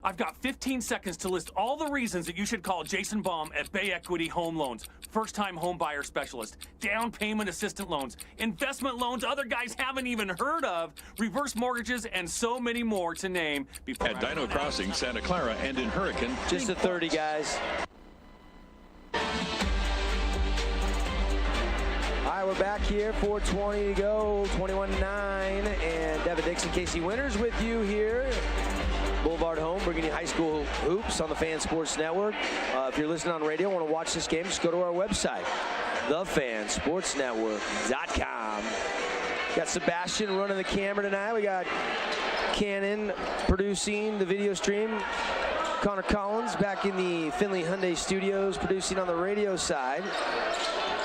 I've got 15 seconds to list all the reasons that you should call Jason Baum at Bay Equity Home Loans. First-time home buyer specialist, down payment assistant loans, investment loans other guys haven't even heard of, reverse mortgages, and so many more to name. At Dino Crossing, Santa Clara, and in Hurricane. Just a 30, guys. All right, we're back here, 4:20 to go, 21-9, and Devin Dixon, Casey Winters with you here. Boulevard Home, bringing you high school hoops on the Fan Sports Network. If you're listening on radio and want to watch this game, just go to our website. thefansportsnetwork.com. Got Sebastian running the camera tonight. We got Cannon producing the video stream. Connor Collins back in the Finley Hyundai studios producing on the radio side.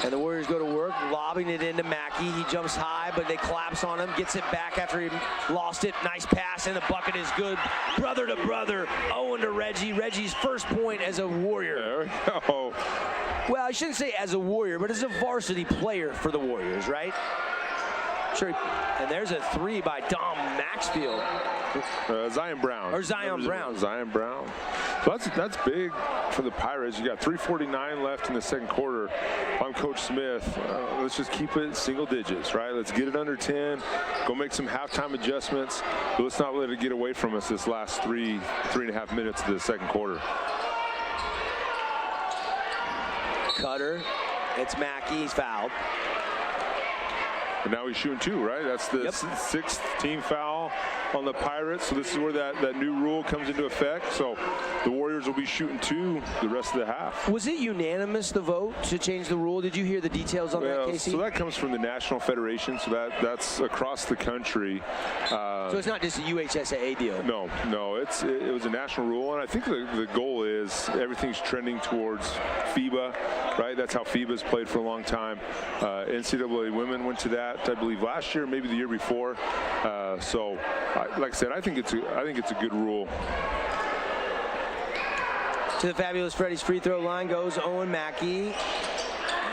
And the Warriors go to work, lobbing it into Mackey. He jumps high, but they collapse on him, gets it back after he lost it. Nice pass, and the bucket is good. Brother to brother, Owen to Reggie. Reggie's first point as a Warrior. There we go. Well, I shouldn't say as a Warrior, but as a varsity player for the Warriors, right? Sure. And there's a three by Dom Maxfield. Zion Brown. Or Zion Brown. Zion Brown. So that's big for the Pirates. You got 3:49 left in the second quarter. If I'm Coach Smith, let's just keep it single digits, right? Let's get it under 10. Go make some halftime adjustments. But let's not let it get away from us this last three and a half minutes of the second quarter. Cutter. It's Mackey. He's fouled. And now he's shooting two, right? That's the sixth team foul on the Pirates. So this is where that new rule comes into effect. So the Warriors will be shooting two the rest of the half. Was it unanimous, the vote, to change the rule? Did you hear the details on that, Casey? So that comes from the National Federation. So that's across the country. So it's not just a UHSAA deal? No. It was a national rule. And I think the goal is everything's trending towards FIBA, right? That's how FIBA's played for a long time. NCAA women went to that, I believe, last year, maybe the year before. So, like I said, I think it's a good rule. To the Fabulous Freddy's free throw line goes Owen Mackey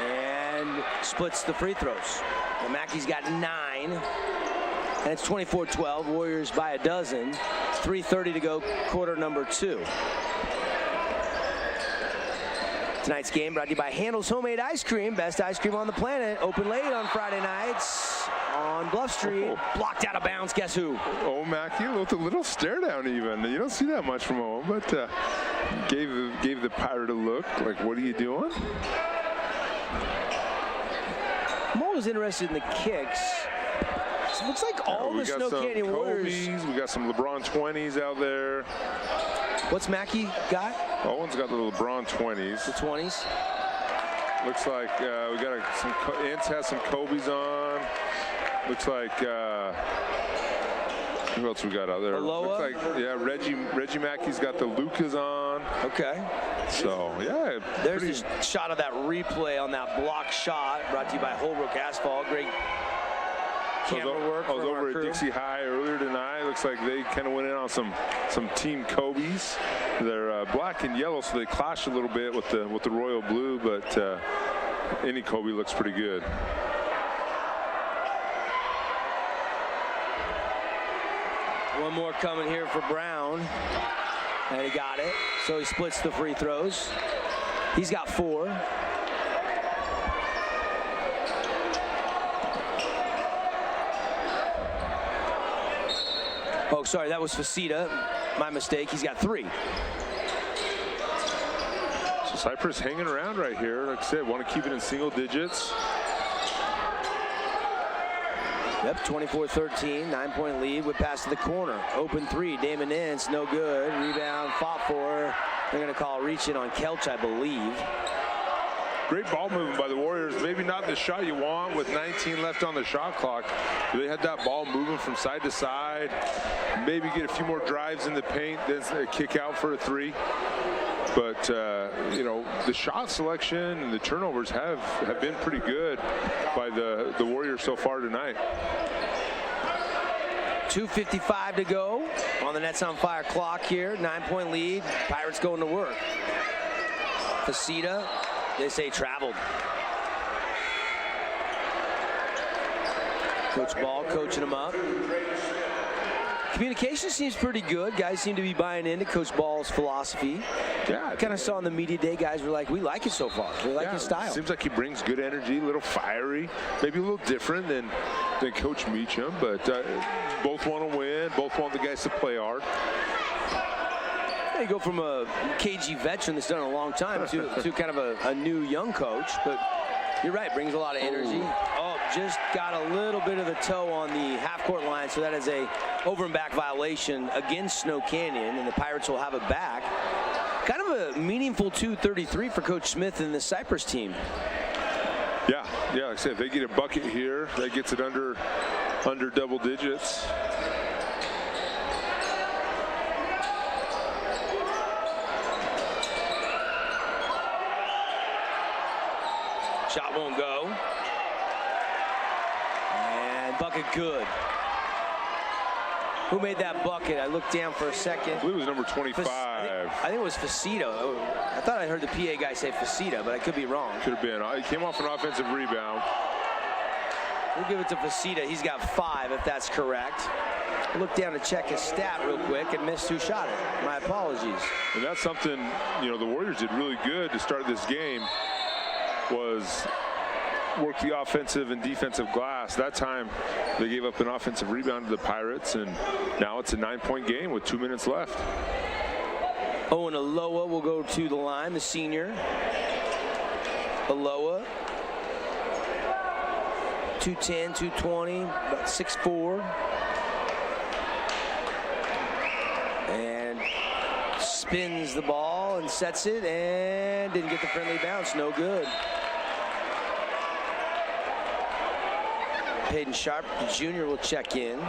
and splits the free throws. And Mackey's got 9, and it's 24-12. Warriors by a dozen. 3:30 to go, quarter number 2. Tonight's game brought to you by Handel's Homemade Ice Cream. Best ice cream on the planet. Open late on Friday nights on Bluff Street. Blocked out of bounds. Guess who? Owen Mackey with a little stare down even. You don't see that much from Owen, but gave the Pirate a look. Like, what are you doing? I'm always interested in the kicks. It looks like all the Snow Canyon Warriors. We got some LeBron 20s out there. What's Mackey got? Owen's got the LeBron 20s. The 20s. Looks like we got Ince has some Kobe's on. Looks like who else we got out there? Aloha? Looks like Reggie Mackey's got the Lucas on. Okay. So yeah. There's this shot of that replay on that block shot brought to you by Holbrook Asphalt. Great camera work. I was over crew. at Dixie High earlier tonight. Looks like they kind of went in on some Team Kobe's. They're black and yellow, so they clash a little bit with the royal blue. But any Kobe looks pretty good. One more coming here for Brown. And he got it. So he splits the free throws. He's got 4. Oh, sorry, that was Facita. My mistake. He's got 3. So Cyprus hanging around right here. Like I said, want to keep it in single digits. Yep, 24-13, 9-point lead with pass to the corner. Open 3, Damon Ince, no good. Rebound, fought for. They're going to call reach in on Kelch, I believe. Great ball movement by the Warriors. Maybe not the shot you want with 19 left on the shot clock. They had that ball moving from side to side. Maybe get a few more drives in the paint, then a kick out for a 3. But, you know, the shot selection and the turnovers have been pretty good by the Warriors so far tonight. 2:55 to go on the Nets on Fire clock here. 9-point lead. Pirates going to work. Facita, they say traveled. Coach Ball coaching them up. Communication seems pretty good. Guys seem to be buying into Coach Ball's philosophy. Yeah, kind of saw on the media day, guys were like, we like it so far. We like his style. Seems like he brings good energy, a little fiery, maybe a little different than Coach Meacham, but both want to win, both want the guys to play hard. You go from a KG veteran that's done it a long time to kind of a new young coach, but you're right, brings a lot of energy. Oh, just got a little bit of the toe on the half-court line, so that is a over and back violation against Snow Canyon, and the Pirates will have it back. Kind of a meaningful 2:33 for Coach Smith and the Cyprus team. Yeah, like I said, if they get a bucket here, that gets it under double digits. Shot won't go. And bucket good. Who made that bucket? I looked down for a second. I believe it was number 25. I think it was Facito. I thought I heard the PA guy say Facita, but I could be wrong. Could have been. He came off an offensive rebound. We'll give it to Facita. He's got 5, if that's correct. I looked down to check his stat real quick and missed who shot it. My apologies. And that's something, the Warriors did really good to start this game, was work the offensive and defensive glass. That time they gave up an offensive rebound to the Pirates, and now it's a 9-point game with 2 minutes left. Owen Aloha will go to the line, the senior. Aloha, 210, 220, about 6'4". And spins the ball and sets it, and didn't get the friendly bounce. No good. Peyton Sharp Jr. will check in.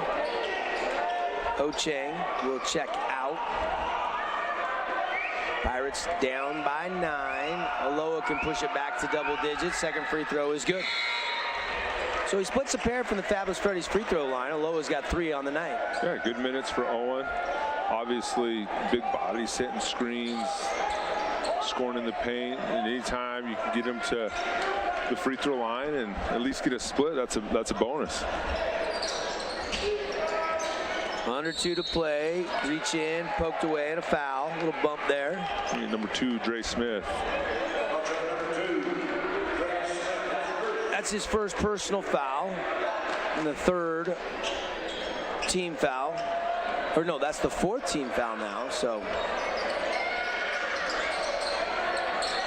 Ocheng will check out. Pirates down by 9. Aloha can push it back to double digits. Second free throw is good. So he splits a pair from the Fabulous Freddy's free throw line. Aloha's got 3 on the night. Yeah, good minutes for Owen. Obviously, big body setting screens, scoring in the paint, and anytime you can get him to the free throw line and at least get a split, that's a bonus. Under 2 to play. Reach in, poked away, and a foul. A little bump there. Number 2, Dre Smith. That's his first personal foul and the 3rd team foul. Or no, that's the 4th team foul now. So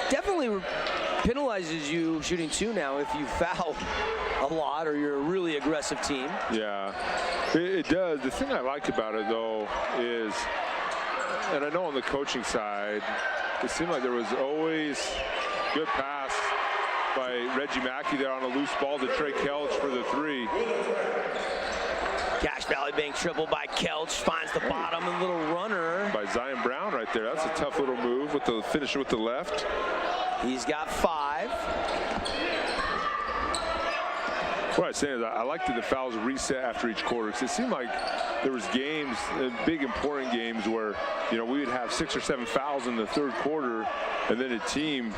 definitely penalizes you shooting 2 now if you foul a lot or you're a really aggressive team. Yeah, it does. The thing I like about it, though, is, and I know on the coaching side, it seemed like there was always good pass by Reggie Mackey there on a loose ball to Trey Kelch for the 3. Cache Valley Bank triple by Kelch, finds the bottom, a little runner. By Zion Brown right there. That's a tough little move with the finish with the left. He's got 5. What I'm saying is I like that the fouls reset after each quarter, because it seemed like there was games, big important games, where we would have 6 or 7 fouls in the 3rd quarter, and then a team,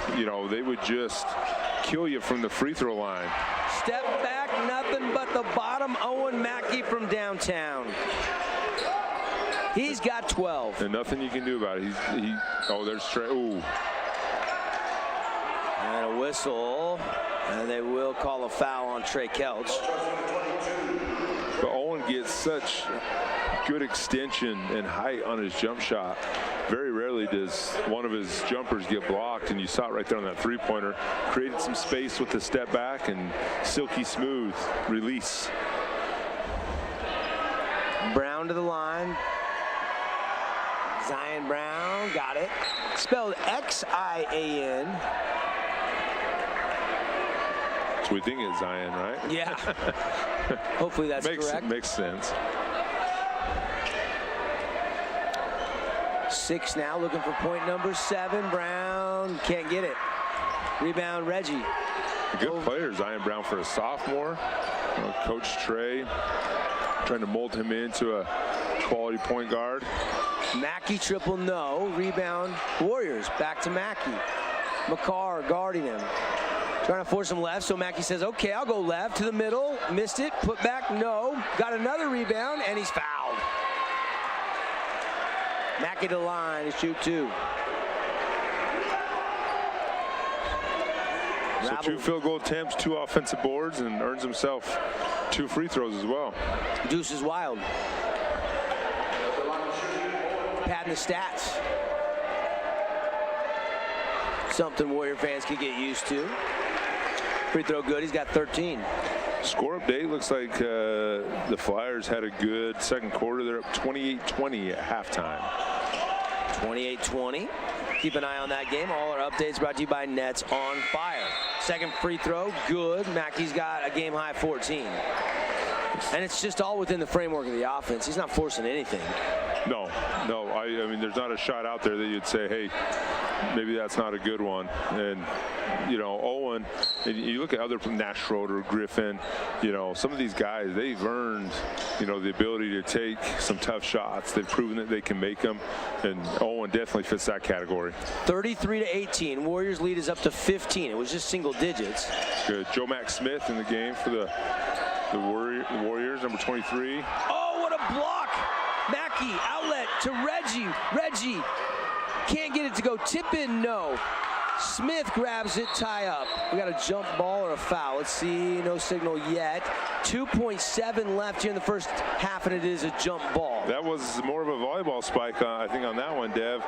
they would just kill you from the free throw line. Step back, nothing but the bottom. Owen Mackey from downtown. He's got 12. And nothing you can do about it. There's Trey. Ooh. And a whistle, and they will call a foul on Trey Kelch. But Owen gets such good extension and height on his jump shot. Very rarely does one of his jumpers get blocked, and you saw it right there on that 3-pointer. Created some space with the step back and silky smooth release. Brown to the line. Zion Brown, got it. Spelled X-I-A-N. So we think it's Zion, right? Yeah. Hopefully that's correct. Makes sense. 6 now, looking for point number 7. Brown can't get it. Rebound, Reggie. A good player, Zion Brown, for a sophomore. Coach Trey trying to mold him into a quality point guard. Mackey triple, no. Rebound, Warriors. Back to Mackey. McCarr guarding him. Trying to force him left, so Mackey says, okay, I'll go left to the middle. Missed it, put back, no. Got another rebound, and he's fouled. Mackey to the line to shoot 2. So 2 field goal attempts, 2 offensive boards, and earns himself 2 free throws as well. Deuce is wild. Padding the stats. Something Warrior fans could get used to. Free throw good, he's got 13. Score update, looks like the Flyers had a good second quarter. They're up 28-20 at halftime. 28-20. keep an eye on that game. All our updates brought to you by Nets on Fire. Second free throw, good. Mackey's got a game-high 14. And it's just all within the framework of the offense. He's not forcing anything. No. I mean, there's not a shot out there that you'd say, hey, maybe that's not a good one. And, you know, Owen, and you look at other Nash Schroeder, Griffin, you know, some of these guys, they've earned, you know, the ability to take some tough shots. They've proven that they can make them. And Owen definitely fits that category. 33-18. Warriors lead is up to 15. It was just single digits. Good. Joe Mack Smith in the game for the Warriors, number 23. Oh, what a block! Mackey, outlet to Reggie. Reggie can't get it to go. Tip in, no. Smith grabs it, tie up. We got a jump ball or a foul. Let's see, no signal yet. 2.7 left here in the first half, and it is a jump ball. That was more of a volleyball spike, I think, on that one, Dev.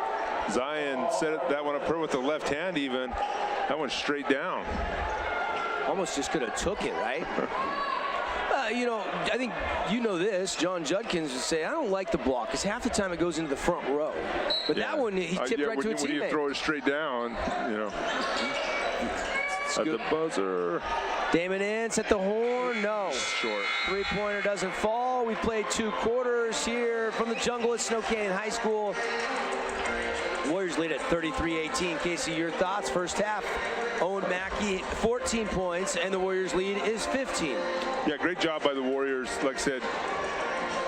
Zion set that one up with the left hand even. That went straight down. Almost just could have took it, right? You know, I think you know this. John Judkins would say, I don't like the block because half the time it goes into the front row. But that one, he tipped right to a teammate. When you throw it straight down, you know. At the buzzer. Damon Ince at the horn, no. Short. Three-pointer doesn't fall. We played 2 quarters here from the jungle at Snow Canyon High School. Warriors lead at 33-18. Casey, your thoughts? First half, Owen Mackey, 14 points, and the Warriors lead is 15. Yeah, great job by the Warriors. Like I said,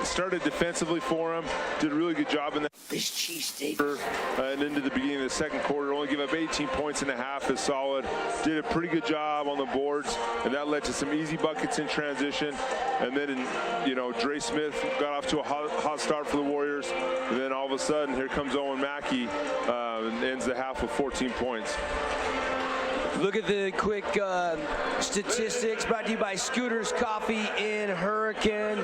started defensively for him, did a really good job in that. This cheesesteak. And into the beginning of the second quarter, only give up 18 points and a half is solid. Did a pretty good job on the boards, and that led to some easy buckets in transition. And then, you know, Dre Smith got off to a hot start for the Warriors. And then all of a sudden, here comes Owen Mackey and ends the half with 14 points. Look at the quick statistics brought to you by Scooters Coffee in Hurricane.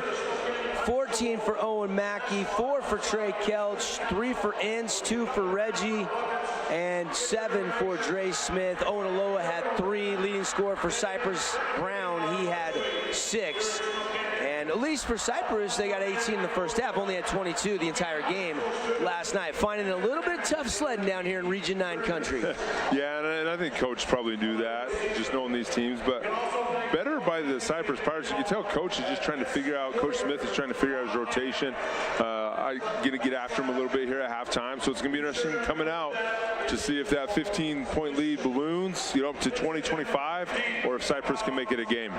14 for Owen Mackey, 4 for Trey Kelch, 3 for Ince, 2 for Reggie, and 7 for Dre Smith. Owen Aloha had 3. Leading scorer for Cyprus Brown, he had 6. And at least for Cyprus, they got 18 in the first half, only had 22 the entire game last night. Finding it a little bit tough sledding down here in Region 9 country. Yeah, and I think Coach probably knew that, just knowing these teams. But better by the Cyprus Pirates. You can tell Coach is just trying to figure out, Coach Smith is trying to figure out his rotation. I'm going to get after him a little bit here at halftime, so it's going to be interesting coming out to see if that 15-point lead balloons, you know, up to 20-25, or if Cyprus can make it a game.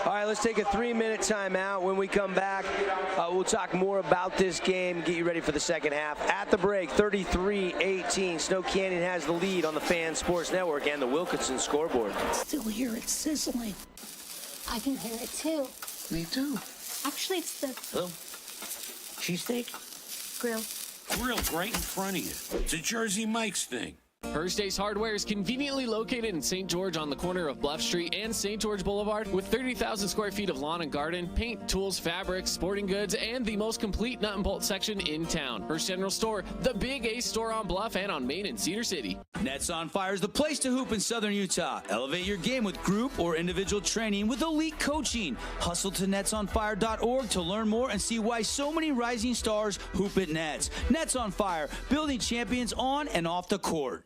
All right, let's take a 3-minute timeout. When we come back, we'll talk more about this game, get you ready for the second half. At the break, 33-18. Snow Canyon has the lead on the Fan Sports Network and the Wilkinson scoreboard. Still hear it sizzling. I can hear it too. Me too. Actually, it's the Cheesesteak? grill. Grilled right in front of you. It's a Jersey Mike's thing. First Ace Hardware is conveniently located in St. George on the corner of Bluff Street and St. George Boulevard with 30,000 square feet of lawn and garden, paint, tools, fabrics, sporting goods, and the most complete nut and bolt section in town. First General Store, the Big Ace store on Bluff and on Main in Cedar City. Nets on Fire is the place to hoop in Southern Utah. Elevate your game with group or individual training with elite coaching. Hustle to netsonfire.org to learn more and see why so many rising stars hoop at Nets. Nets on Fire, building champions on and off the court.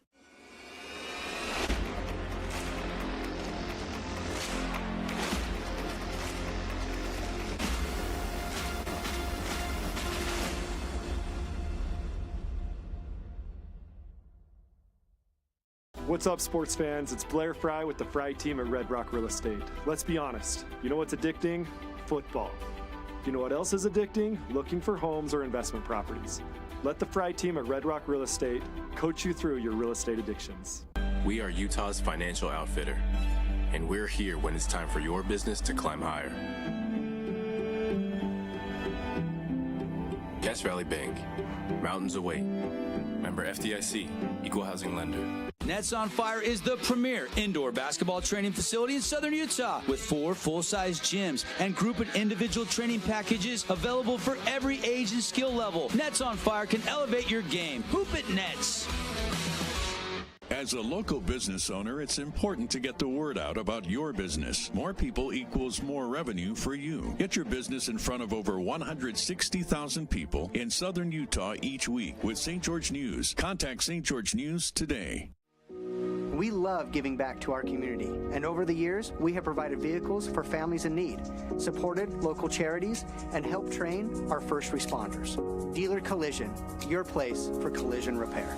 What's up, sports fans? It's Blair Fry with the Fry team at Red Rock Real Estate. Let's be honest. You know what's addicting? Football. You know what else is addicting? Looking for homes or investment properties. Let the Fry team at Red Rock Real Estate coach you through your real estate addictions. We are Utah's financial outfitter, and we're here when it's time for your business to climb higher. Cash Valley Bank, mountains await. Member FDIC, equal housing lender. Nets on Fire is the premier indoor basketball training facility in Southern Utah with 4 full-size gyms and group and individual training packages available for every age and skill level. Nets on Fire can elevate your game. Hoop it, Nets. As a local business owner, it's important to get the word out about your business. More people equals more revenue for you. Get your business in front of over 160,000 people in southern Utah each week with St. George News. Contact St. George News today. We love giving back to our community, and over the years, we have provided vehicles for families in need, supported local charities, and helped train our first responders. Dealer Collision, your place for collision repair.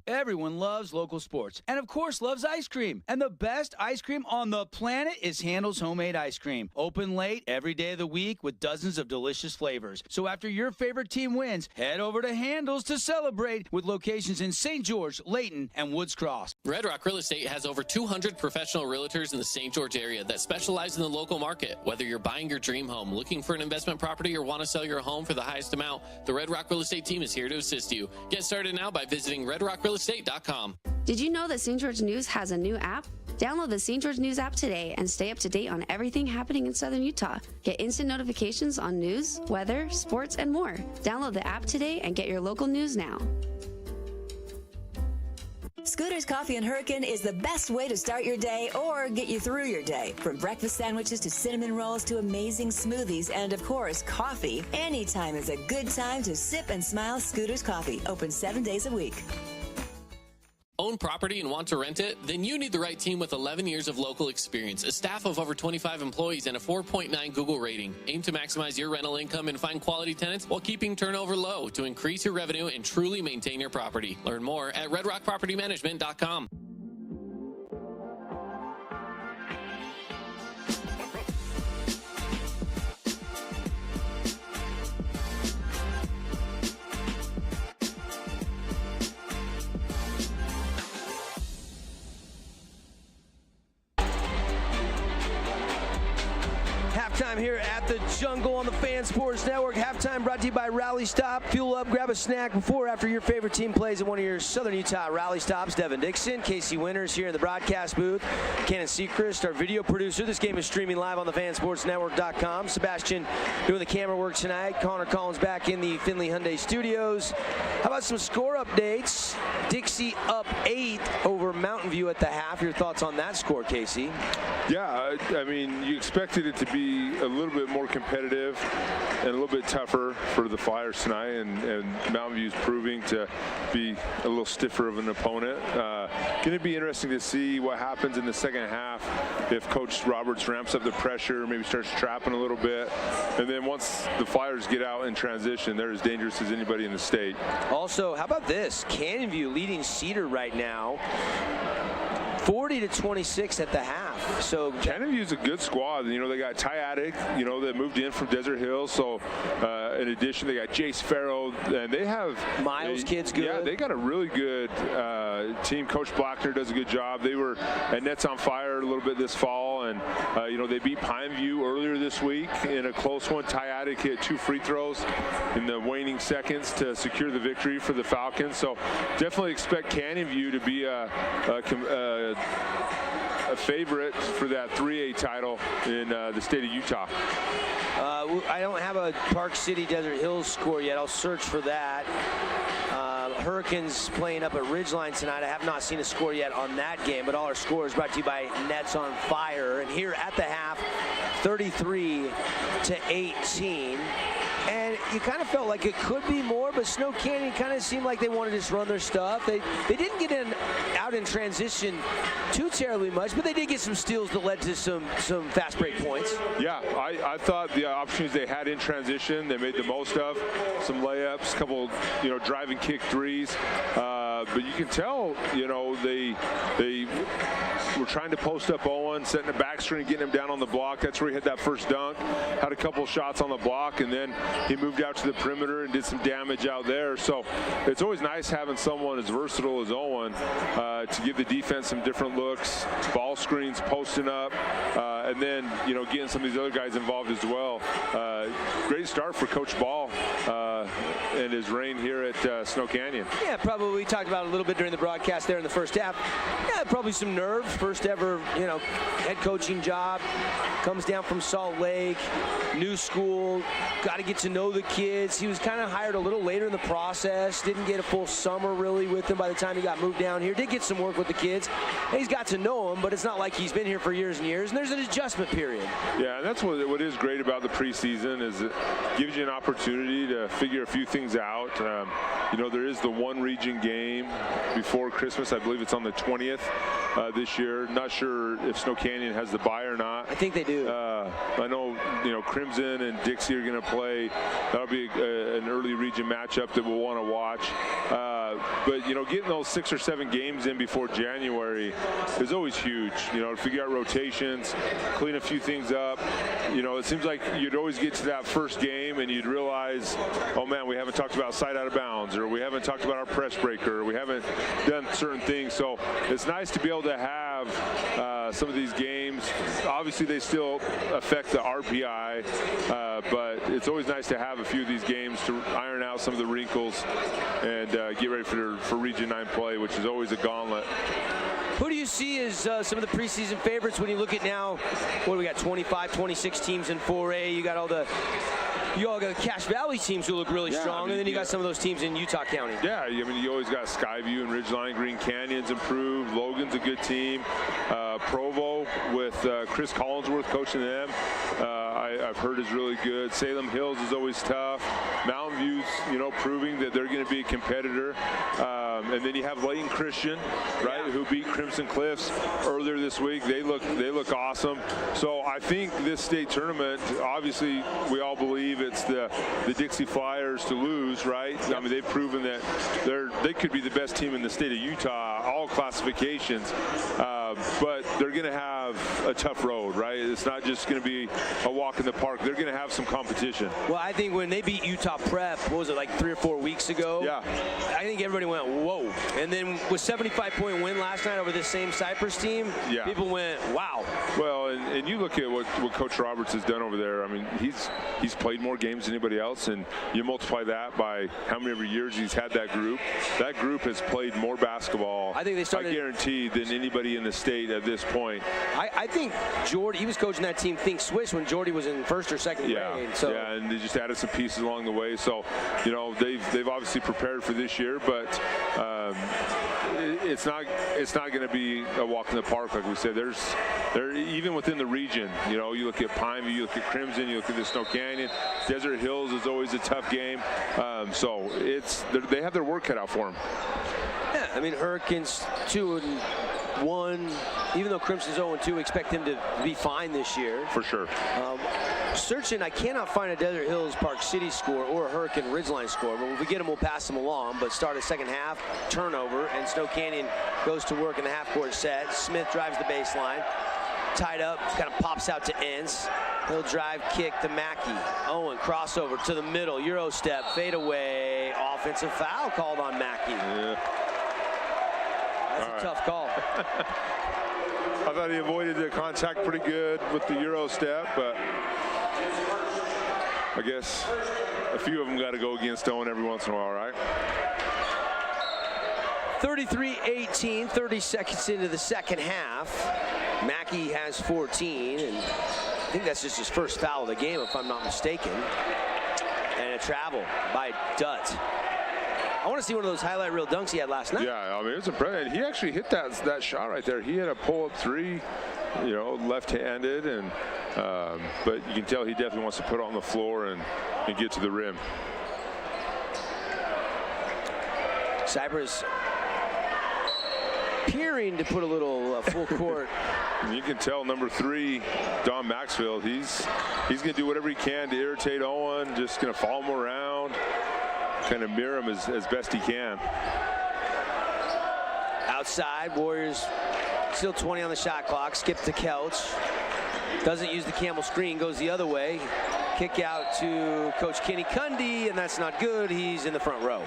Everyone loves local sports and, of course, loves ice cream. And the best ice cream on the planet is Handel's Homemade Ice Cream. Open late every day of the week with dozens of delicious flavors. So after your favorite team wins, head over to Handel's to celebrate with locations in St. George, Layton, and Woods Cross. Red Rock Real Estate has over 200 professional realtors in the St. George area that specialize in the local market. Whether you're buying your dream home, looking for an investment property, or want to sell your home for the highest amount, the Red Rock Real Estate team is here to assist you. Get started now by visiting redrockrealestate.com. Did you know that St. George News has a new app? Download the St. George News app today and stay up to date on everything happening in southern Utah. Get instant notifications on news, weather, sports, and more. Download the app today and get your local news now. Scooter's Coffee and Hurricane is the best way to start your day or get you through your day. From breakfast sandwiches to cinnamon rolls to amazing smoothies and, of course, coffee. Anytime is a good time to sip and smile. Scooter's Coffee, open 7 days a week. Own property and want to rent it? Then you need the right team with 11 years of local experience, a staff of over 25 employees, and a 4.9 Google rating. Aim to maximize your rental income and find quality tenants while keeping turnover low to increase your revenue and truly maintain your property. Learn more at redrockpropertymanagement.com. Halftime here at the Jungle on the Fan Sports Network. Halftime brought to you by Rally Stop. Fuel up, grab a snack before or after your favorite team plays at one of your Southern Utah Rally Stops. Devin Dixon, Casey Winters here in the broadcast booth. Cannon Seacrest, our video producer. This game is streaming live on the fansportsnetwork.com. Sebastian doing the camera work tonight. Connor Collins back in the Finley Hyundai Studios. How about some score updates? Dixie up 8 over Mountain View at the half. Your thoughts on that score, Casey? Yeah, I mean, you expected it to be a little bit more competitive and a little bit tougher for the Flyers tonight, and Mountain View's proving to be a little stiffer of an opponent. Going to be interesting to see what happens in the second half if Coach Roberts ramps up the pressure, maybe starts trapping a little bit, and then once the Flyers get out in transition, they're as dangerous as anybody in the state. Also, how about this? Canyon View leading Cedar right now, 40-26 at the half. So Canyon View's a good squad. You know, they got Ty Attic, you know, that moved in from Desert Hills. So in addition, they got Jace Farrow, and they have Miles kids good. Yeah, they got a really good team. Coach Blackner does a good job. They were at Nets on Fire a little bit this fall, and you know, they beat Pineview earlier this week in a close one. Ty Attic hit 2 free throws in the waning seconds to secure the victory for the Falcons. So definitely expect Canyon View to be a favorite for that 3A title in the state of Utah. I don't have a Park City Desert Hills score yet. I'll search for that. Hurricanes playing up at Ridgeline tonight. I have not seen a score yet on that game, but all our scores brought to you by Nets on Fire. And here at the half, 33-18. And you kind of felt like it could be more, but Snow Canyon kind of seemed like they wanted to just run their stuff. They didn't get out in transition too terribly much, but they did get some steals that led to some fast break points. Yeah, I thought the opportunities they had in transition, they made the most of. Some layups, a couple, you know, drive and kick threes. But you can tell, you know, they were trying to post up Owen, setting the back screen, getting him down on the block. That's where he hit that first dunk. Had a couple shots on the block, and then he moved out to the perimeter and did some damage out there. So it's always nice having someone as versatile as Owen to give the defense some different looks, ball screens, posting up, and then, you know, getting some of these other guys involved as well. Great start for Coach Ball and his reign here at Snow Canyon? Yeah, probably. We talked about it a little bit during the broadcast there in the first half. Yeah, probably some nerve. First ever, head coaching job. Comes down from Salt Lake, new school. Got to get to know the kids. He was kind of hired a little later in the process. Didn't get a full summer really with them by the time he got moved down here. Did get some work with the kids. And he's got to know them, but it's not like he's been here for years and years. And there's an adjustment period. Yeah, and that's what is great about the preseason is it gives you an opportunity to figure a few things out. There is the one region game before Christmas. I believe it's on the 20th this year. Not sure if Snow Canyon has the bye or not. I think they do. I know, Crimson and Dixie are going to play. That'll be an early region matchup that we'll want to watch. But, getting those 6 or 7 games in before January is always huge. To figure out rotations, clean a few things up. It seems like you'd always get to that first game and you'd realize, oh man, we haven't talked about side out of bounds, or we haven't talked about our press breaker, or we haven't done certain things. So it's nice to be able to have some of these games. Obviously, they still affect the RPI, but it's always nice to have a few of these games to iron out some of the wrinkles and get ready for Region 9 play, which is always a gauntlet. Who do you see as some of the preseason favorites when you look at now? What do we got? 25, 26 teams in 4A. You got all the Cache Valley teams who look really strong, and then you got some of those teams in Utah County. Yeah, you always got Skyview and Ridgeline. Green Canyon's improved. Logan's a good team. Provo with Chris Collinsworth coaching them, I've heard is really good. Salem Hills is always tough. Mountain View's, proving that they're going to be a competitor. And then you have Layton Christian, right, who beat Crimson Cliffs earlier this week. They look awesome. So I think this state tournament, obviously, we all believe it's the Dixie Flyers to lose, right? I mean, they've proven that they could be the best team in the state of Utah, all classifications. But they're going to have a tough road, right? It's not just going to be a walk in the park. They're going to have some competition. Well, I think when they beat Utah Prep, what was it, like 3 or 4 weeks ago? Yeah. I think everybody went, whoa. And then with 75-point win last night over this same Cyprus team, people went, wow. Well, and you look at what Coach Roberts has done over there. I mean, he's played more games than anybody else, and you multiply that by how many years he's had that group. That group has played more basketball, I guarantee, than anybody in the state at this point. I think Jordy, he was coaching that team Think Swish when Jordy was in first or second grade. So. Yeah, and they just added some pieces along the way. So, they've obviously prepared for this year, but it's not going to be a walk in the park, like we said. They're even within the region. You look at Pineview, you look at Crimson, you look at the Snow Canyon. Desert Hills is always a tough game. So they have their work cut out for them. Yeah, I mean, Hurricanes 2-1. Even though Crimson's 0-2, expect them to be fine this year. For sure. Searching, I cannot find a Desert Hills Park City score or a Hurricane Ridgeline score. But if we get them, we'll pass them along. But start a second half, turnover, and Snow Canyon goes to work in the half-court set. Smith drives the baseline. Tied up, kind of pops out to Entz. He'll drive, kick to Mackey. Owen, crossover to the middle, Euro step, fade away. Offensive foul called on Mackey. Yeah. That's a tough call. I thought he avoided the contact pretty good with the Euro step, but I guess a few of them got to go against Owen every once in a while, right? 33-18, 30 seconds into the second half. Mackey has 14, and I think that's just his first foul of the game, if I'm not mistaken. And a travel by Dutt. I want to see one of those highlight reel dunks he had last night. Yeah, I mean, it was impressive. He actually hit that shot right there. He had a pull-up three, left-handed, and but you can tell he definitely wants to put it on the floor and get to the rim. Cyprus appearing to put a little full court. You can tell number 3, Don Maxfield, he's going to do whatever he can to irritate Owen, just going to follow him around, kind of mirror him as best he can. Outside, Warriors still 20 on the shot clock. Skip to Kelch. Doesn't use the camel screen, goes the other way. Kick out to Coach Kenny Cundy, and that's not good. He's in the front row.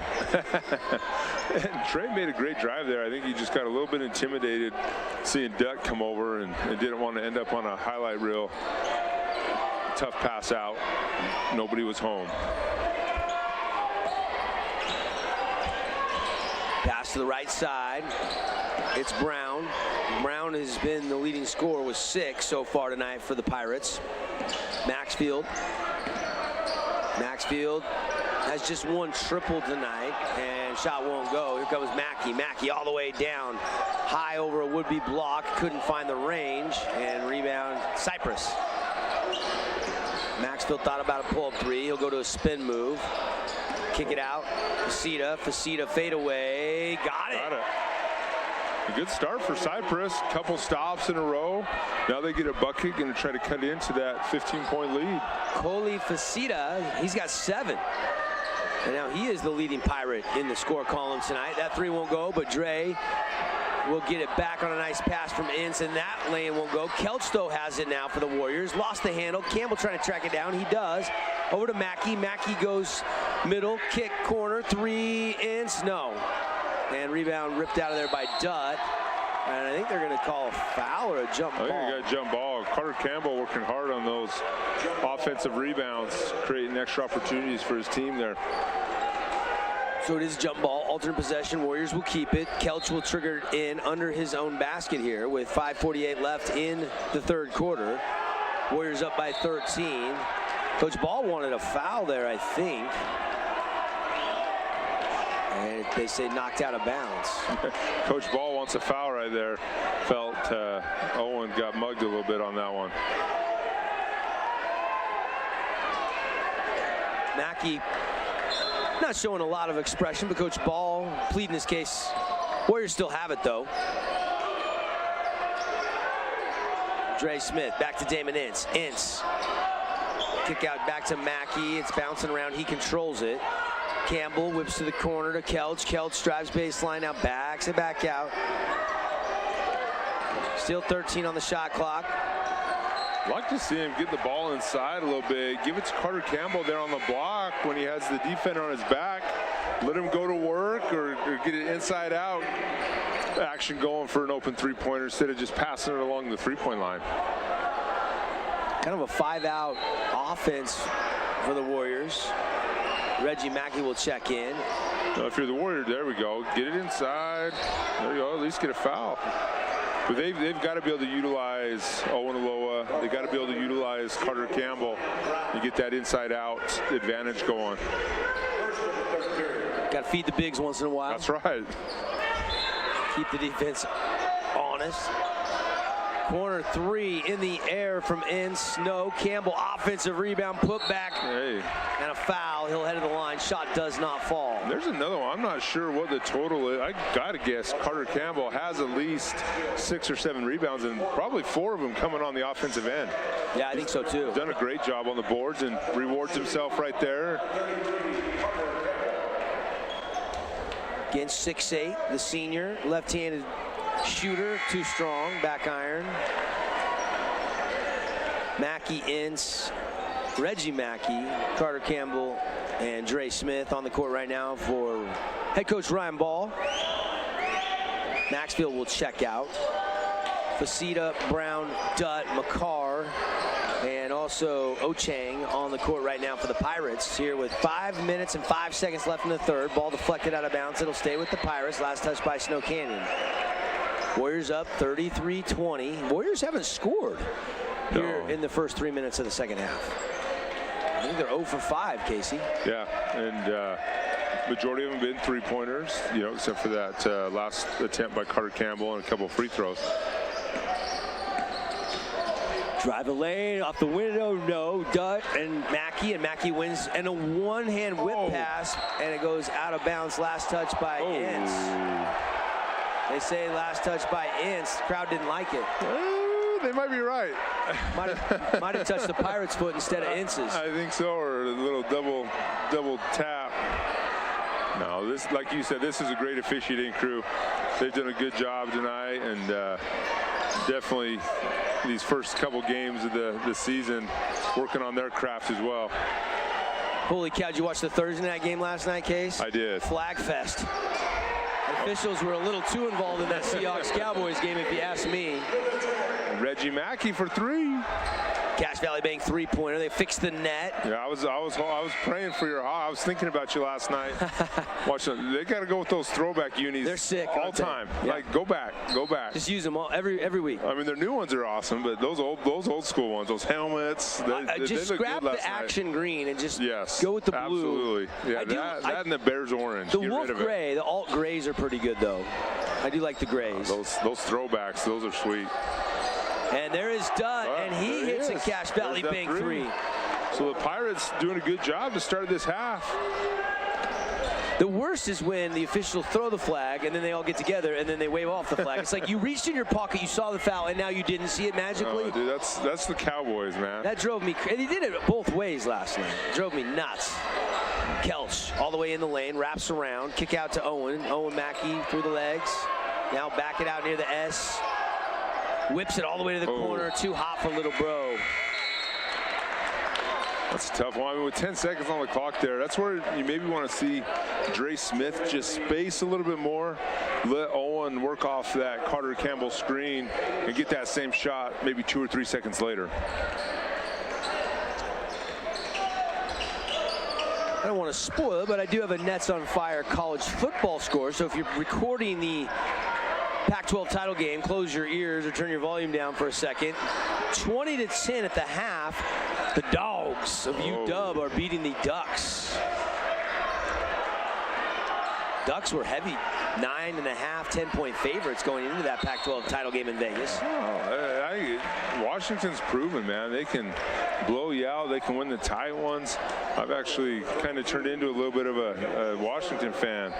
And Trey made a great drive there. I think he just got a little bit intimidated seeing Duck come over and didn't want to end up on a highlight reel. Tough pass out. Nobody was home. Pass to the right side. It's Brown. Brown has been the leading scorer with 6 so far tonight for the Pirates. Maxfield has just 1 triple tonight, and shot won't go. Here comes Mackey. Mackey all the way down. High over a would-be block. Couldn't find the range, and rebound Cyprus. Maxfield thought about a pull-up 3. He'll go to a spin move. Kick it out. Facita fade away. Got it. A good start for Cyprus. Couple stops in a row. Now they get a bucket, going to try to cut into that 15-point lead. Coley Facita, he's got 7. And now he is the leading Pirate in the score column tonight. That 3 won't go, but Dre will get it back on a nice pass from Ince, and that lane won't go. Kelch, though, has it now for the Warriors. Lost the handle. Campbell trying to track it down. He does. Over to Mackey. Mackey goes middle, kick, corner, 3, Ince, no. And rebound ripped out of there by Dutt. And I think they're going to call a foul or a jump ball. I think they got a jump ball. Carter Campbell working hard on those offensive rebounds, creating extra opportunities for his team there. So it is jump ball, alternate possession. Warriors will keep it. Kelch will trigger in under his own basket here with 5:48 left in the 3rd quarter. Warriors up by 13. Coach Ball wanted a foul there, I think. And they say knocked out of bounds. Coach Ball wants a foul right there. Felt Owen got mugged a little bit on that one. Mackey not showing a lot of expression, but Coach Ball pleading his case. Warriors still have it, though. Dre Smith back to Damon Ince. Ince. Kick out back to Mackey. It's bouncing around. He controls it. Campbell whips to the corner to Kelch. Kelch drives baseline, now backs it back out. Still 13 on the shot clock. Like to see him get the ball inside a little bit. Give it to Carter Campbell there on the block when he has the defender on his back. Let him go to work or get it inside out. Action going for an open 3-pointer instead of just passing it along the 3-point line. Kind of a 5-out offense for the Warriors. Reggie Mackey will check in. Now, if you're the Warrior, there we go. Get it inside. There you go. At least get a foul. But they've got to be able to utilize Owen Aloha. They've got to be able to utilize Carter Campbell and get that inside-out advantage going. Got to feed the bigs once in a while. That's right. Keep the defense honest. Corner 3 in the air from Ince. No. Campbell offensive rebound, put back, and a foul. He'll head to the line. Shot does not fall. There's another one. I'm not sure what the total is. I got to guess Carter Campbell has at least 6 or 7 rebounds, and probably 4 of them coming on the offensive end. Yeah, I think so too. Done a great job on the boards and rewards himself right there. Against 6'8", the senior, left-handed shooter, too strong, back iron. Mackey, Ince, Reggie Mackey, Carter Campbell, and Dre Smith on the court right now for head coach Ryan Ball. Maxfield will check out. Facita, Brown, Dutt, McCarr, and also Ochang on the court right now for the Pirates here with 5 minutes and 5 seconds left in the 3rd. Ball deflected out of bounds. It'll stay with the Pirates. Last touch by Snow Canyon. Warriors up 33-20. Warriors haven't scored here in the first 3 minutes of the 2nd half. I think they're 0 for 5, Casey. Yeah, and majority of them been 3-pointers, you know, except for that last attempt by Carter Campbell and a couple of free throws. Drive the lane, off the window, no. Dutt and Mackey wins, and a one-hand whip pass, and it goes out of bounds. Last touch by Ince. They say last touch by Ince. The crowd didn't like it. They might be right. Might have touched the Pirates' foot instead of Ince's. I think so, or a little double tap. No, this, like you said, this is a great officiating crew. They've done a good job tonight, and definitely these first couple games of the season working on their craft as well. Holy cow, did you watch the Thursday night game last night, Case? I did. Flag fest. Officials were a little too involved in that Seahawks-Cowboys game, if you ask me. Reggie Mackey for 3. Cache Valley Bank three-pointer. They fixed the net. Yeah, I was praying for your Hawks. I was thinking about you last night. Watching, they got to go with those throwback unis. They're sick all time. Yeah. Like, go back. Just use them all every week. I mean, their new ones are awesome, but those old school ones, those helmets, they just look scrap good the last action night. green and just yes, go with the blue. Absolutely. Yeah, that and the Bears orange. The Get Wolf rid of it. gray, the alt grays are pretty good though. I do like the grays. Those throwbacks, those are sweet. And there is Dutt, and he hits a Cache Valley Bank three. So the Pirates doing a good job to start this half. The worst is when the officials throw the flag and then they all get together and then they wave off the flag. It's like you reached in your pocket, you saw the foul, and now you didn't see it magically. Oh, dude, that's the Cowboys, man. That drove me crazy. He did it both ways last night. It drove me nuts. Kelch all the way in the lane, wraps around, kick out to Owen. Owen Mackey through the legs. Now back it out near the S. Whips it all the way to the corner. Too hot for little bro. That's a tough one. I mean, with 10 seconds on the clock there, that's where you maybe want to see Dre Smith just space a little bit more. Let Owen work off that Carter Campbell screen and get that same shot maybe 2 or 3 seconds later. I don't want to spoil it, but I do have a Nets on Fire college football score. So if you're recording the Pac-12 title game, close your ears or turn your volume down for a second. 20-10 at the half. The Dogs of UW are beating the Ducks. Ducks were heavy 9.5, 10-point favorites going into that Pac-12 title game in Vegas. Washington's proven, man. They can blow you out. They can win the tight ones. I've actually kind of turned into a little bit of a Washington fan.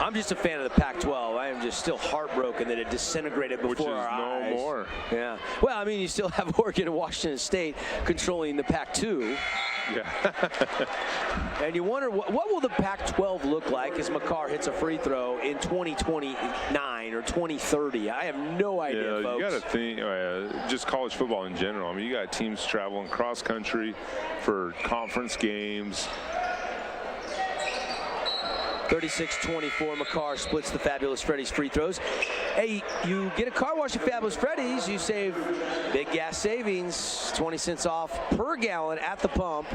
I'm just a fan of the Pac-12. I am just still heartbroken that it disintegrated before our eyes. Which is no more. Yeah. Well, I mean, you still have Oregon and Washington State controlling the Pac-2. Yeah. And you wonder, what will the Pac-12 look like as McCarr hits a free throw in 2029 or 2030? I have no idea, folks. You got to think, just college football in general. I mean, you got teams traveling cross country for conference games. 36-24, McCarr splits the Fabulous Freddy's free throws. Hey, you get a car wash at Fabulous Freddy's, you save big gas savings, 20 cents off per gallon at the pump.